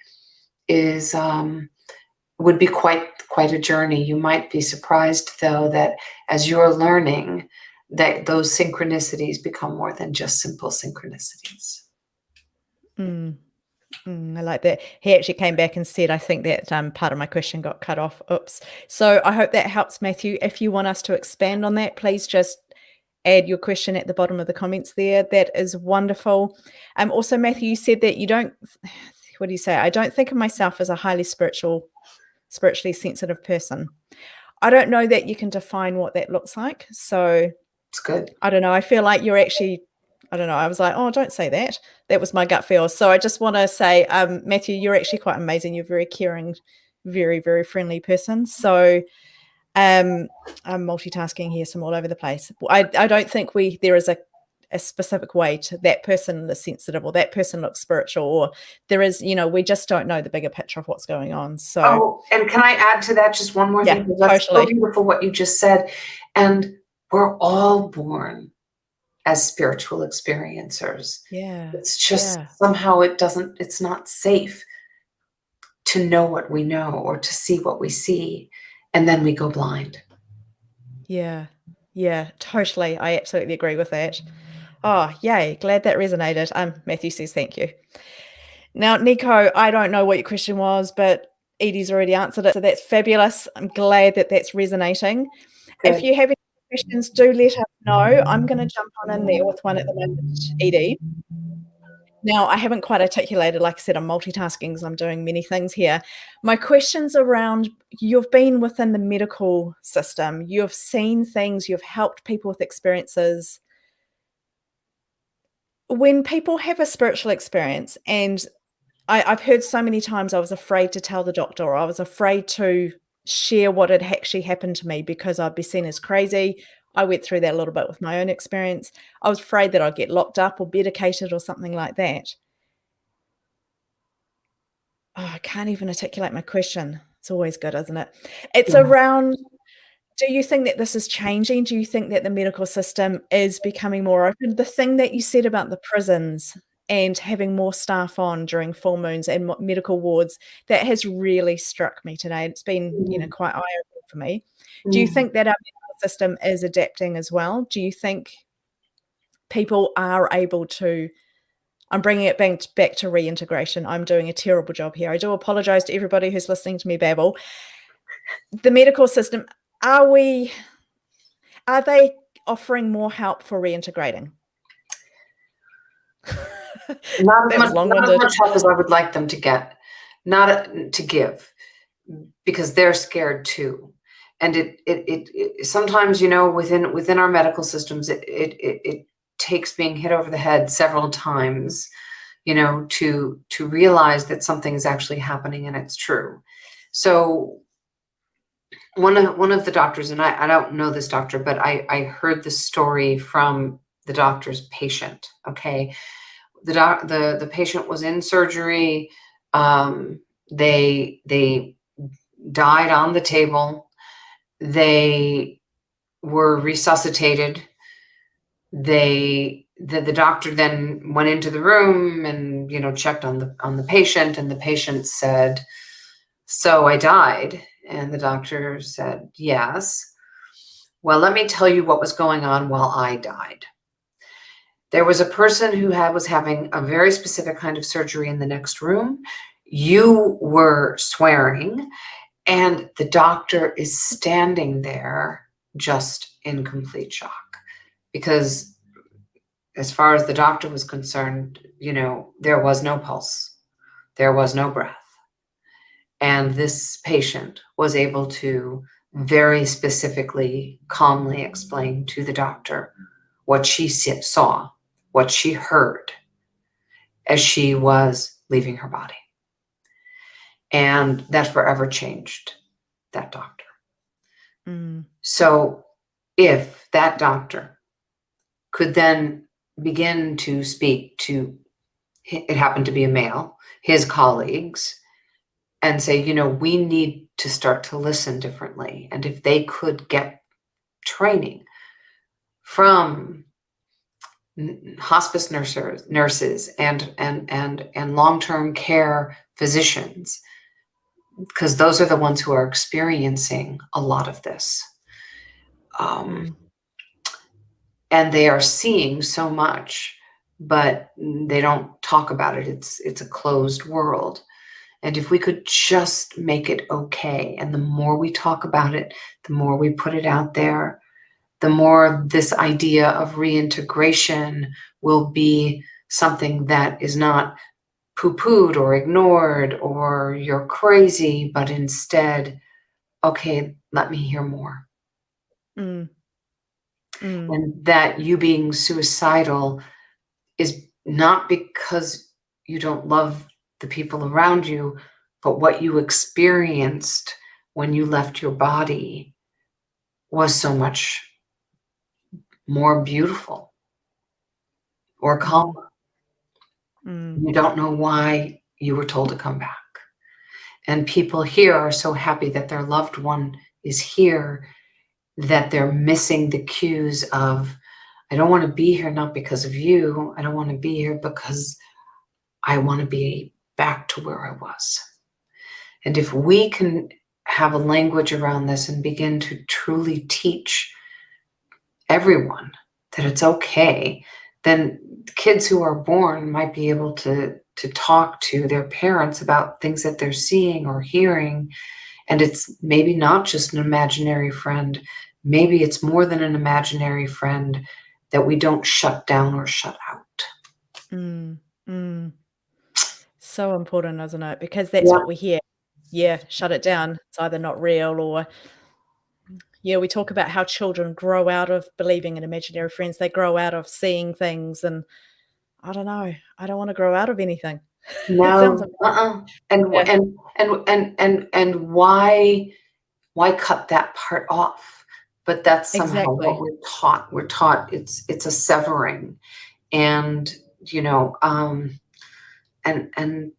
would be quite a journey. You might be surprised, though, that as you're learning, that those synchronicities become more than just simple synchronicities. I like that. He actually came back and said, I think that part of my question got cut off. Oops. So I hope that helps, Matthew. If you want us to expand on that, please just add your question at the bottom of the comments there. That is wonderful. Also, Matthew, you said that you don't, what do you say? I don't think of myself as a highly spiritually sensitive person. I don't know that you can define what that looks like. So it's good. I don't know. I feel like you're actually I don't know. I was like, oh, don't say that. That was my gut feel. So I just want to say, Matthew, you're actually quite amazing. You're a very caring, very, very friendly person. So I'm multitasking here, so I'm all over the place. I don't think there is a specific way to that person is sensitive or that person looks spiritual, or there is, we just don't know the bigger picture of what's going on. So Oh, and can I add to that just one more thing? Because that's so totally. beautiful what you just said. And we're all born as spiritual experiencers. Yeah. It's just somehow it's not safe to know what we know or to see what we see, and then we go blind. Yeah. Yeah, totally. I absolutely agree with that. Oh, yay. Glad that resonated. Matthew says thank you. Now, Nico, I don't know what your question was, but Edy's already answered it. So that's fabulous. I'm glad that that's resonating. Good. If you have any questions, do let us know. I'm going to jump on in there with one at the moment, Edy. Now, I haven't quite articulated, like I said, I'm multitasking because I'm doing many things here. My question's around, you've been within the medical system, you've seen things, you've helped people with experiences. When people have a spiritual experience, and I've heard so many times I was afraid to tell the doctor, or I was afraid to share what had actually happened to me because I'd be seen as crazy. I went through that a little bit with my own experience. I was afraid that I'd get locked up or medicated or something like that. Oh, I can't even articulate my question. It's always good, isn't it? It's around, do you think that this is changing? Do you think that the medical system is becoming more open? The thing that you said about the prisons and having more staff on during full moons and medical wards, that has really struck me today. It's been, quite eye-opening for me. Do you think that our medical system is adapting as well? Do you think people are able to, I'm bringing it back to reintegration. I'm doing a terrible job here. I do apologize to everybody who's listening to me babble. The medical system, are they offering more help for reintegrating? Not as much help as I would like them to get, not to give, because they're scared too. And it sometimes, within our medical systems, it takes being hit over the head several times, to realize that something is actually happening and it's true. So one of the doctors, and I don't know this doctor, but I heard the story from the doctor's patient. Okay. The patient was in surgery. They died on the table. They were resuscitated. The doctor then went into the room and checked on the patient, and the patient said, "So I died?" And the doctor said, "Yes." "Well, let me tell you what was going on while I died. There was a person who was having a very specific kind of surgery in the next room. You were swearing, and the doctor is standing there just in complete shock, because as far as the doctor was concerned, there was no pulse, there was no breath. And this patient was able to very specifically, calmly explain to the doctor what she saw, what she heard as she was leaving her body. And that forever changed that doctor. So if that doctor could then begin to speak to, it happened to be a male, his colleagues, and say, we need to start to listen differently. And if they could get training from hospice nurses and long-term care physicians, because those are the ones who are experiencing a lot of this. And they are seeing so much, but they don't talk about it. It's a closed world. And if we could just make it okay, and the more we talk about it, the more we put it out there, the more this idea of reintegration will be something that is not poo-pooed or ignored or you're crazy, but instead, okay, let me hear more. And that you being suicidal is not because you don't love the people around you, but what you experienced when you left your body was so much more beautiful or calmer. You don't know why you were told to come back. And people here are so happy that their loved one is here that they're missing the cues of, I don't want to be here not because of you. I don't want to be here because I want to be back to where I was. And if we can have a language around this and begin to truly teach everyone that it's okay, then kids who are born might be able to talk to their parents about things that they're seeing or hearing. And it's maybe not just an imaginary friend. Maybe it's more than an imaginary friend that we don't shut down or shut out. So important, isn't it? Because that's what we hear. Yeah, shut it down. It's either not real or, we talk about how children grow out of believing in imaginary friends. They grow out of seeing things, and I don't know. I don't want to grow out of anything. It sounds No, and why cut that part off? But that's somehow what exactly. we're taught. We're taught it's a severing, and and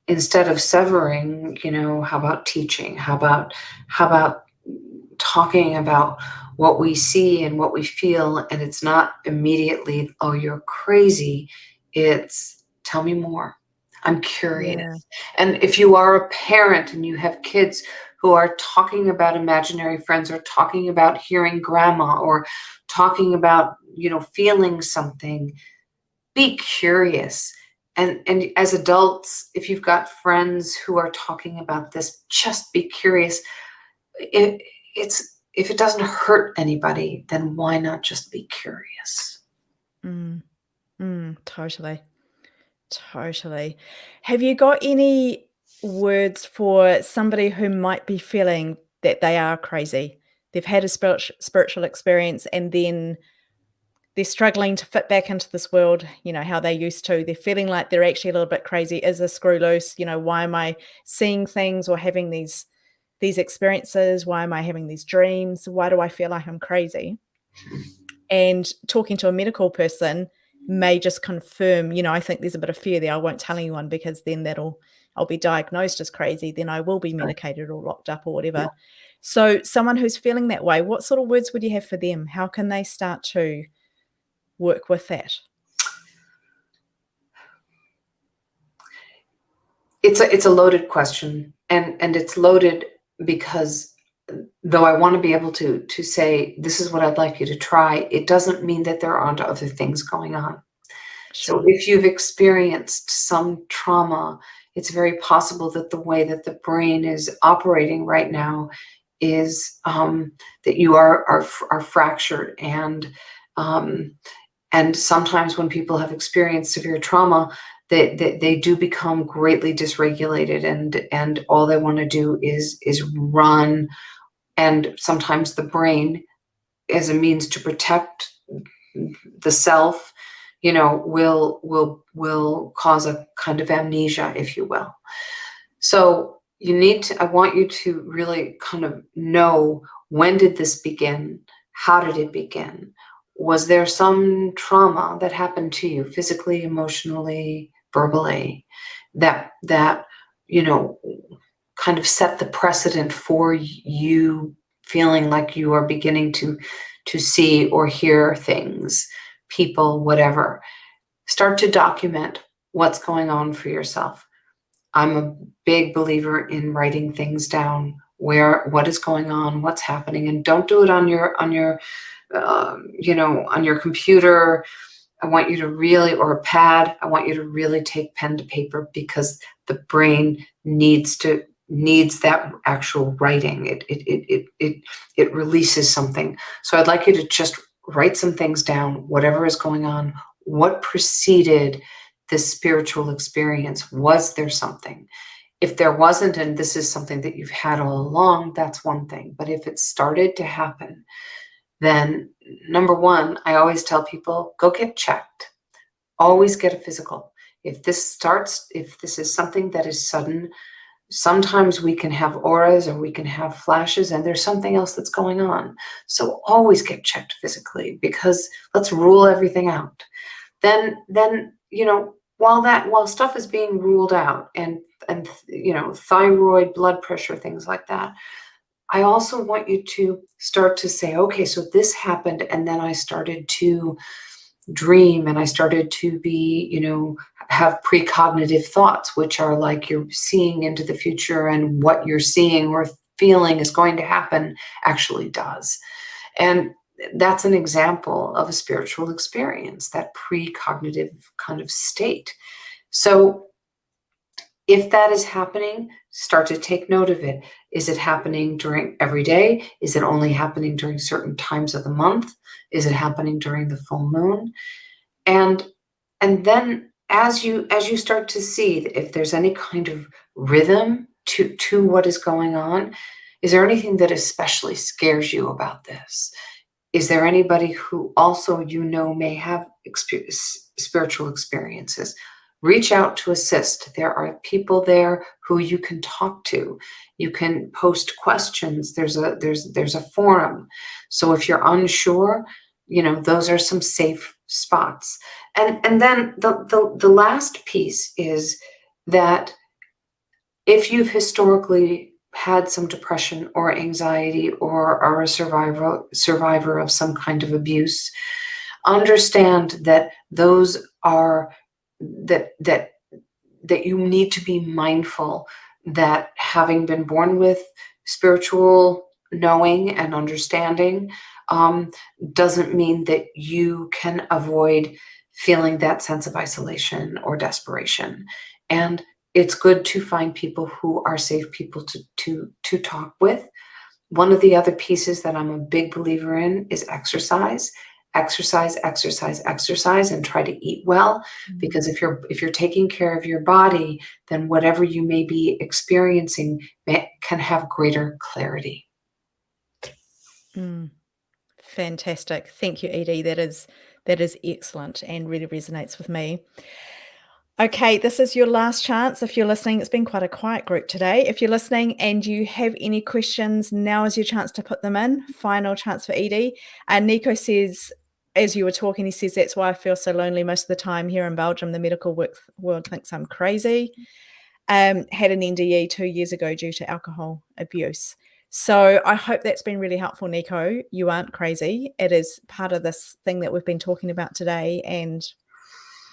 instead of severing, how about teaching? How about talking about what we see and what we feel, and it's not immediately, oh, you're crazy. It's, tell me more. I'm curious. Yeah. And if you are a parent and you have kids who are talking about imaginary friends, or talking about hearing grandma, or talking about, feeling something, be curious. And as adults, if you've got friends who are talking about this, just be curious. If it doesn't hurt anybody, then why not just be curious? Totally. Totally. Have you got any words for somebody who might be feeling that they are crazy? They've had a spiritual experience, and then they're struggling to fit back into this world, how they used to. They're feeling like they're actually a little bit crazy. Is a screw loose? Why am I seeing things or having these experiences? Why am I having these dreams? Why do I feel like I'm crazy? And talking to a medical person may just confirm, I think there's a bit of fear there. I won't tell anyone because then I'll be diagnosed as crazy. Then I will be medicated or locked up or whatever. Yeah. So someone who's feeling that way, what sort of words would you have for them? How can they start to work with that? It's a loaded question, and it's loaded because though I want to be able to say, this is what I'd like you to try, it doesn't mean that there aren't other things going on. Sure. So if you've experienced some trauma, it's very possible that the way that the brain is operating right now is that you are fractured, and sometimes when people have experienced severe trauma, they do become greatly dysregulated, and all they want to do is run. And sometimes the brain, as a means to protect the self, will cause a kind of amnesia, if you will. So I want you to really kind of know, when did this begin? How did it begin? Was there some trauma that happened to you physically, emotionally, verbally, that kind of set the precedent for you feeling like you are beginning to see or hear things, people, whatever? Start to document what's going on for yourself. I'm a big believer in writing things down, what is going on, what's happening, and don't do it on your on your computer. I want you to really, or a pad, I want you to really take pen to paper, because the brain needs that actual writing. It releases something. So I'd like you to just write some things down, whatever is going on. What preceded this spiritual experience? Was there something? If there wasn't, and this is something that you've had all along, that's one thing. But if it started to happen, then number one, I always tell people, go get checked. always get a physical. If this is something that is sudden, sometimes we can have auras or we can have flashes and there's something else that's going on. So always get checked physically, because let's rule everything out. Then, while stuff is being ruled out, and thyroid, blood pressure, things like that, I also want you to start to say, okay, so this happened, and then I started to dream, and I started to be, have precognitive thoughts, which are like you're seeing into the future, and what you're seeing or feeling is going to happen actually does. And that's an example of a spiritual experience, that precognitive kind of state. So if that is happening, start to take note of it. Is it happening during every day? Is it only happening during certain times of the month? Is it happening during the full moon? And then as you start to see if there's any kind of rhythm to what is going on, is there anything that especially scares you about this? Is there anybody who also may have spiritual experiences? Reach out to assist. There are people there who you can talk to. You can post questions. There's a forum. So if you're unsure, those are some safe spots. And then the last piece is that if you've historically had some depression or anxiety, or are a survivor of some kind of abuse, understand that those are that you need to be mindful that having been born with spiritual knowing and understanding doesn't mean that you can avoid feeling that sense of isolation or desperation. And it's good to find people who are safe people to talk with. One of the other pieces that I'm a big believer in is exercise. Exercise, and try to eat well, because if you're taking care of your body, then whatever you may be experiencing can have greater clarity. Fantastic. Thank you, Edy. That is excellent and really resonates with me. Okay, this is your last chance. If you're listening, it's been quite a quiet group today. If you're listening and you have any questions, now is your chance to put them in. Final chance for Edy. And Nico says, as you were talking, he says, that's why I feel so lonely most of the time here in Belgium. The medical world thinks I'm crazy. Had an NDE 2 years ago due to alcohol abuse. So I hope that's been really helpful, Nico. You aren't crazy. It is part of this thing that we've been talking about today, and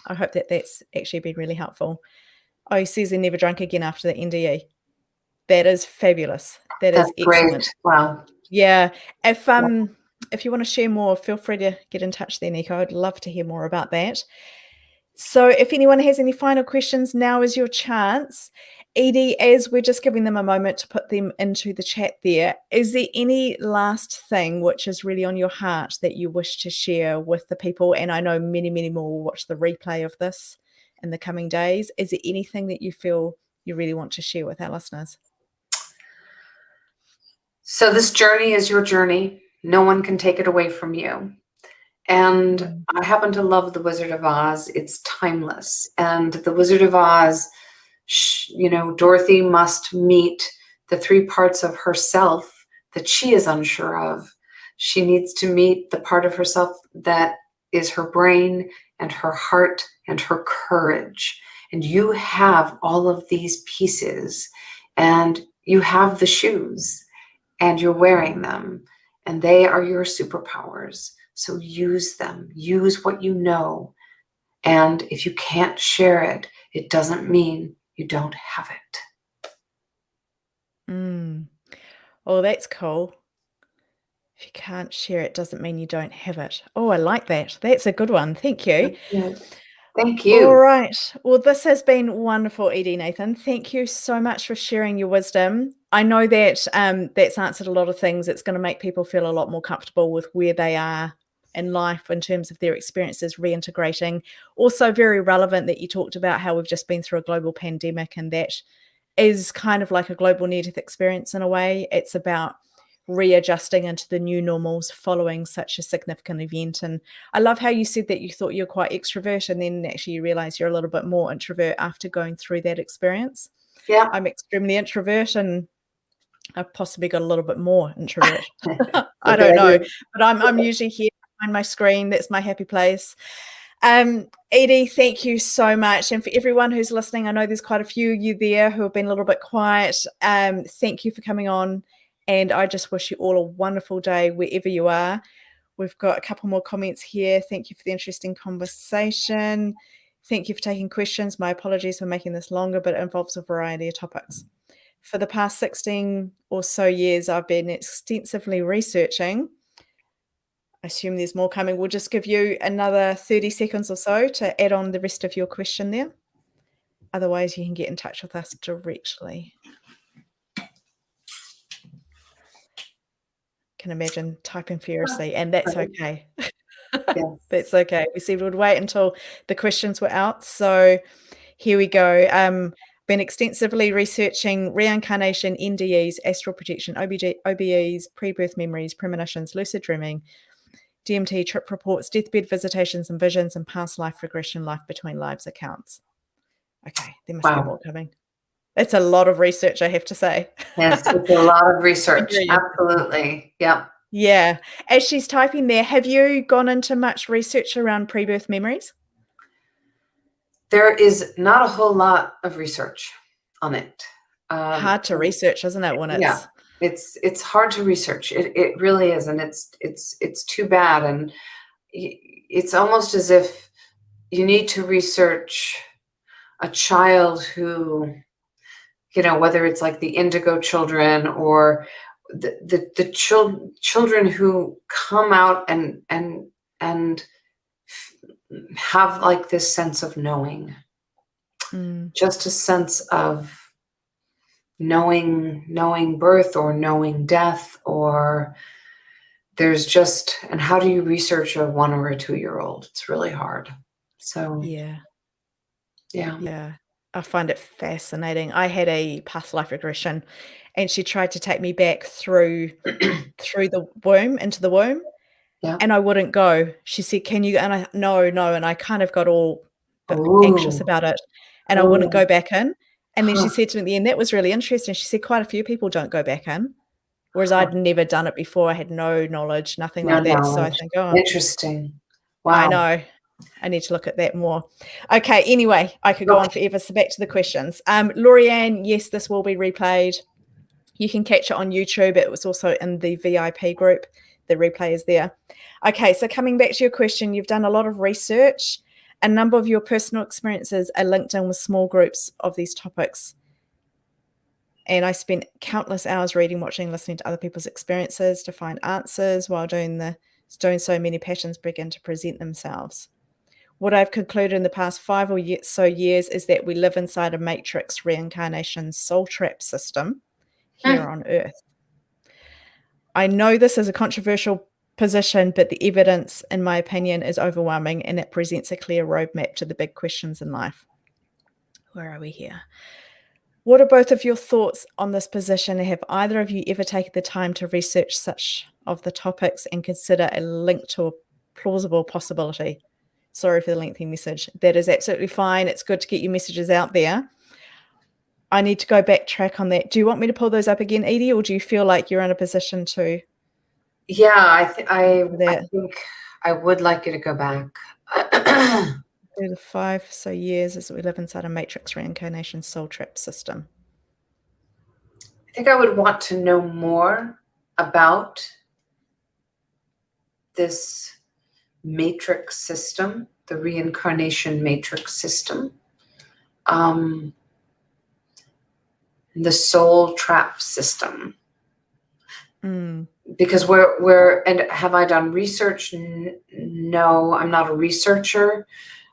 I hope that that's actually been really helpful. Oh, he says he never drank again after the NDE. That is fabulous. That's excellent. Great. Wow. Yeah. If you want to share more, feel free to get in touch there, Nico. I'd love to hear more about that. So if anyone has any final questions, now is your chance. Edy, as we're just giving them a moment to put them into the chat there, is there any last thing which is really on your heart that you wish to share with the people? And I know many, many more will watch the replay of this in the coming days. Is there anything that you feel you really want to share with our listeners? So this journey is your journey. No one can take it away from you. And I happen to love The Wizard of Oz. It's timeless. And The Wizard of Oz, Dorothy must meet the three parts of herself that she is unsure of. She needs to meet the part of herself that is her brain and her heart and her courage. And you have all of these pieces, and you have the shoes, and you're wearing them, and they are your superpowers. So use them, use what you know. And if you can't share it, it doesn't mean you don't have it. Oh, that's cool. If you can't share it, doesn't mean you don't have it. Oh, I like that. That's a good one. Thank you. Thank you. All right. Well, this has been wonderful, Edy Nathan. Thank you so much for sharing your wisdom. I know that that's answered a lot of things. It's going to make people feel a lot more comfortable with where they are in life in terms of their experiences reintegrating. Also very relevant that you talked about how we've just been through a global pandemic, and that is kind of like a global near-death experience in a way. It's about readjusting into the new normals following such a significant event. And I love how you said that you thought you're quite extrovert, and then actually you realize you're a little bit more introvert after going through that experience. Yeah. I'm extremely introvert, and I've possibly got a little bit more introvert. I don't know, but I'm usually here behind my screen. That's my happy place. Edy, thank you so much. And for everyone who's listening, I know there's quite a few of you there who have been a little bit quiet. Thank you for coming on. And I just wish you all a wonderful day wherever you are. We've got a couple more comments here. Thank you for the interesting conversation. Thank you for taking questions. My apologies for making this longer, but it involves a variety of topics. For the past 16 or so years, I've been extensively researching. I assume there's more coming. We'll just give you another 30 seconds or so to add on the rest of your question there. Otherwise, you can get in touch with us directly. Can imagine typing furiously, and that's okay. Yes. That's okay. We said we'd wait until the questions were out. So here we go. Been extensively researching reincarnation, NDEs, astral projection, OBEs, pre-birth memories, premonitions, lucid dreaming, DMT, trip reports, deathbed visitations and visions, and past life regression, life between lives accounts. Okay, there must be more coming. It's a lot of research, I have to say. Yes, it's a lot of research. Absolutely. Yep. Yeah. As she's typing there, have you gone into much research around pre-birth memories? There is not a whole lot of research on it. Hard to research, isn't it? When it's hard to research. It really is, and it's too bad. And it's almost as if you need to research a child who, whether it's like the indigo children or the children who come out and have like this sense of knowing, just a sense of knowing birth or knowing death, or there's just, and how do you research a 1 or a 2-year-old? It's really hard. So yeah. I find it fascinating. I had a past life regression, and she tried to take me back through the womb, into the womb. Yeah. And I wouldn't go. She said, "Can you?" And I, no. And I kind of got all anxious about it, and I wouldn't go back in. And then she said to me at the end, "That was really interesting." She said, "Quite a few people don't go back in," whereas I'd never done it before. I had no knowledge, nothing like that. So I think, interesting. Wow. I know. I need to look at that more. Okay. Anyway, I could go on forever. So back to the questions. Lorianne, yes, this will be replayed. You can catch it on YouTube. It was also in the VIP group. The replay is there. Okay, so coming back to your question, you've done a lot of research. A number of your personal experiences are linked in with small groups of these topics. And I spent countless hours reading, watching, listening to other people's experiences to find answers while doing so many patterns begin to present themselves. What I've concluded in the past 5 or so years is that we live inside a matrix reincarnation soul trap system here on Earth. I know this is a controversial position, but the evidence, in my opinion, is overwhelming, and it presents a clear roadmap to the big questions in life. Where are we here? What are both of your thoughts on this position? Have either of you ever taken the time to research such of the topics and consider a link to a plausible possibility? Sorry for the lengthy message. That is absolutely fine. It's good to get your messages out there. I need to go backtrack on that. Do you want me to pull those up again, Edy, or do you feel like you're in a position to? Yeah, I think I would like you to go back. Through the 5 so years as we live inside a matrix reincarnation soul trap system. I think I would want to know more about this matrix system, the reincarnation matrix system. The soul trap system. Because and have I done research? No, I'm not a researcher.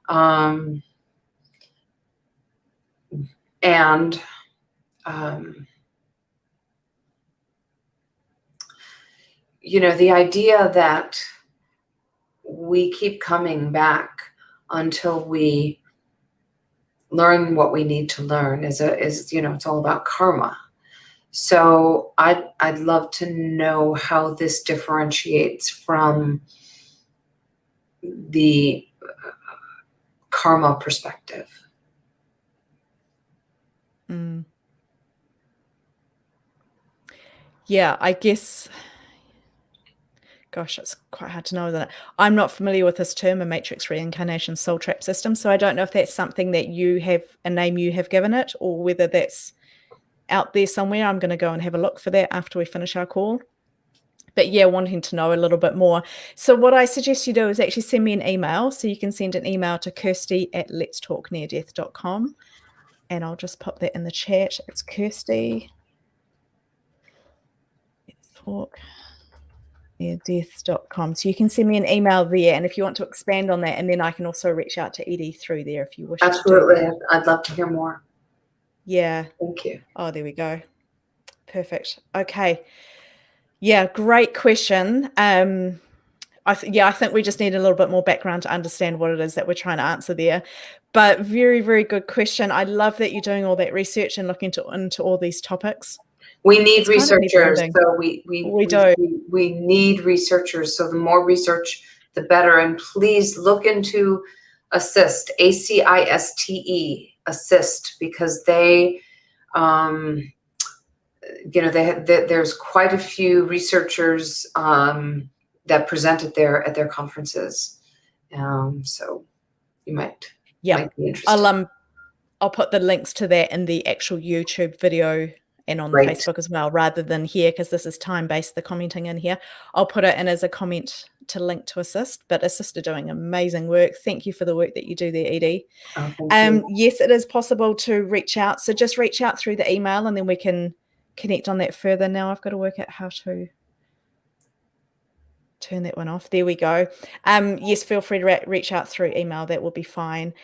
The idea that we keep coming back until we learn what we need to learn is it's all about karma. So I'd love to know how this differentiates from the karma perspective. Yeah, I guess, gosh, it's quite hard to know, isn't it? I'm not familiar with this term, a matrix reincarnation soul trap system, so I don't know if that's something that you have, a name you have given it, or whether that's out there somewhere. I'm going to go and have a look for that after we finish our call. But yeah, wanting to know a little bit more. So what I suggest you do is actually send me an email. So you can send an email to kirsty@letstalkneardeath.com. And I'll just pop that in the chat. It's Kirsty. Let's talk neardeath.com. So you can send me an email there. And if you want to expand on that, and then I can also reach out to Edy through there if you wish. Absolutely. To do that. I'd love to hear more. Yeah. Thank you. Oh, there we go. Perfect. Okay. Yeah, great question. I think we just need a little bit more background to understand what it is that we're trying to answer there. But very, very good question. I love that you're doing all that research and looking into all these topics. We need researchers. So we do. We need researchers. So the more research, the better. And please look into ASSIST, ACISTE, ASSIST, because they, there's quite a few researchers that present at their conferences. So you might be interested. I'll put the links to that in the actual YouTube video and on Facebook as well, rather than here, because this is time-based, the commenting in here. I'll put it in as a comment to link to ASSIST, but ASSIST are doing amazing work. Thank you for the work that you do there, Edy. Yes, it is possible to reach out. So just reach out through the email and then we can connect on that further. Now I've got to work out how to turn that one off. There we go. Yes, feel free to reach out through email. That will be fine.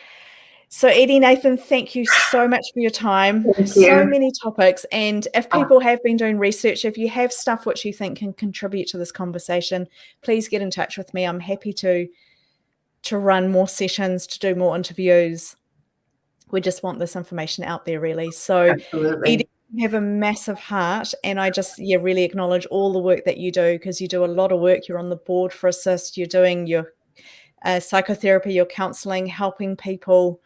So Edy Nathan, thank you so much for your time. So many topics. And if people have been doing research, if you have stuff which you think can contribute to this conversation, please get in touch with me. I'm happy to run more sessions, to do more interviews. We just want this information out there, really. So Edy, you have a massive heart, and I just really acknowledge all the work that you do, because you do a lot of work. You're on the board for ASSIST. You're doing your psychotherapy, your counseling, helping people,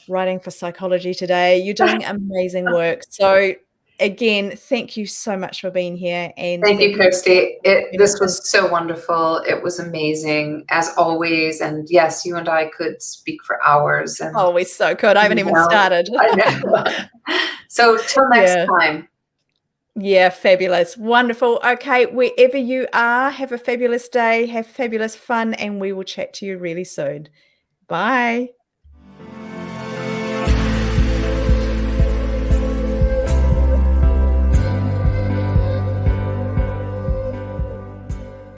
writing for Psychology Today. You're doing amazing work. So again, thank you so much for being here. And thank you, Kirsty. This was so wonderful. It was amazing, as always. And yes, you and I could speak for hours. And we so could. I haven't even started. I know. So till next time. Yeah, fabulous. Wonderful. Okay, wherever you are, have a fabulous day, have fabulous fun, and we will chat to you really soon. Bye.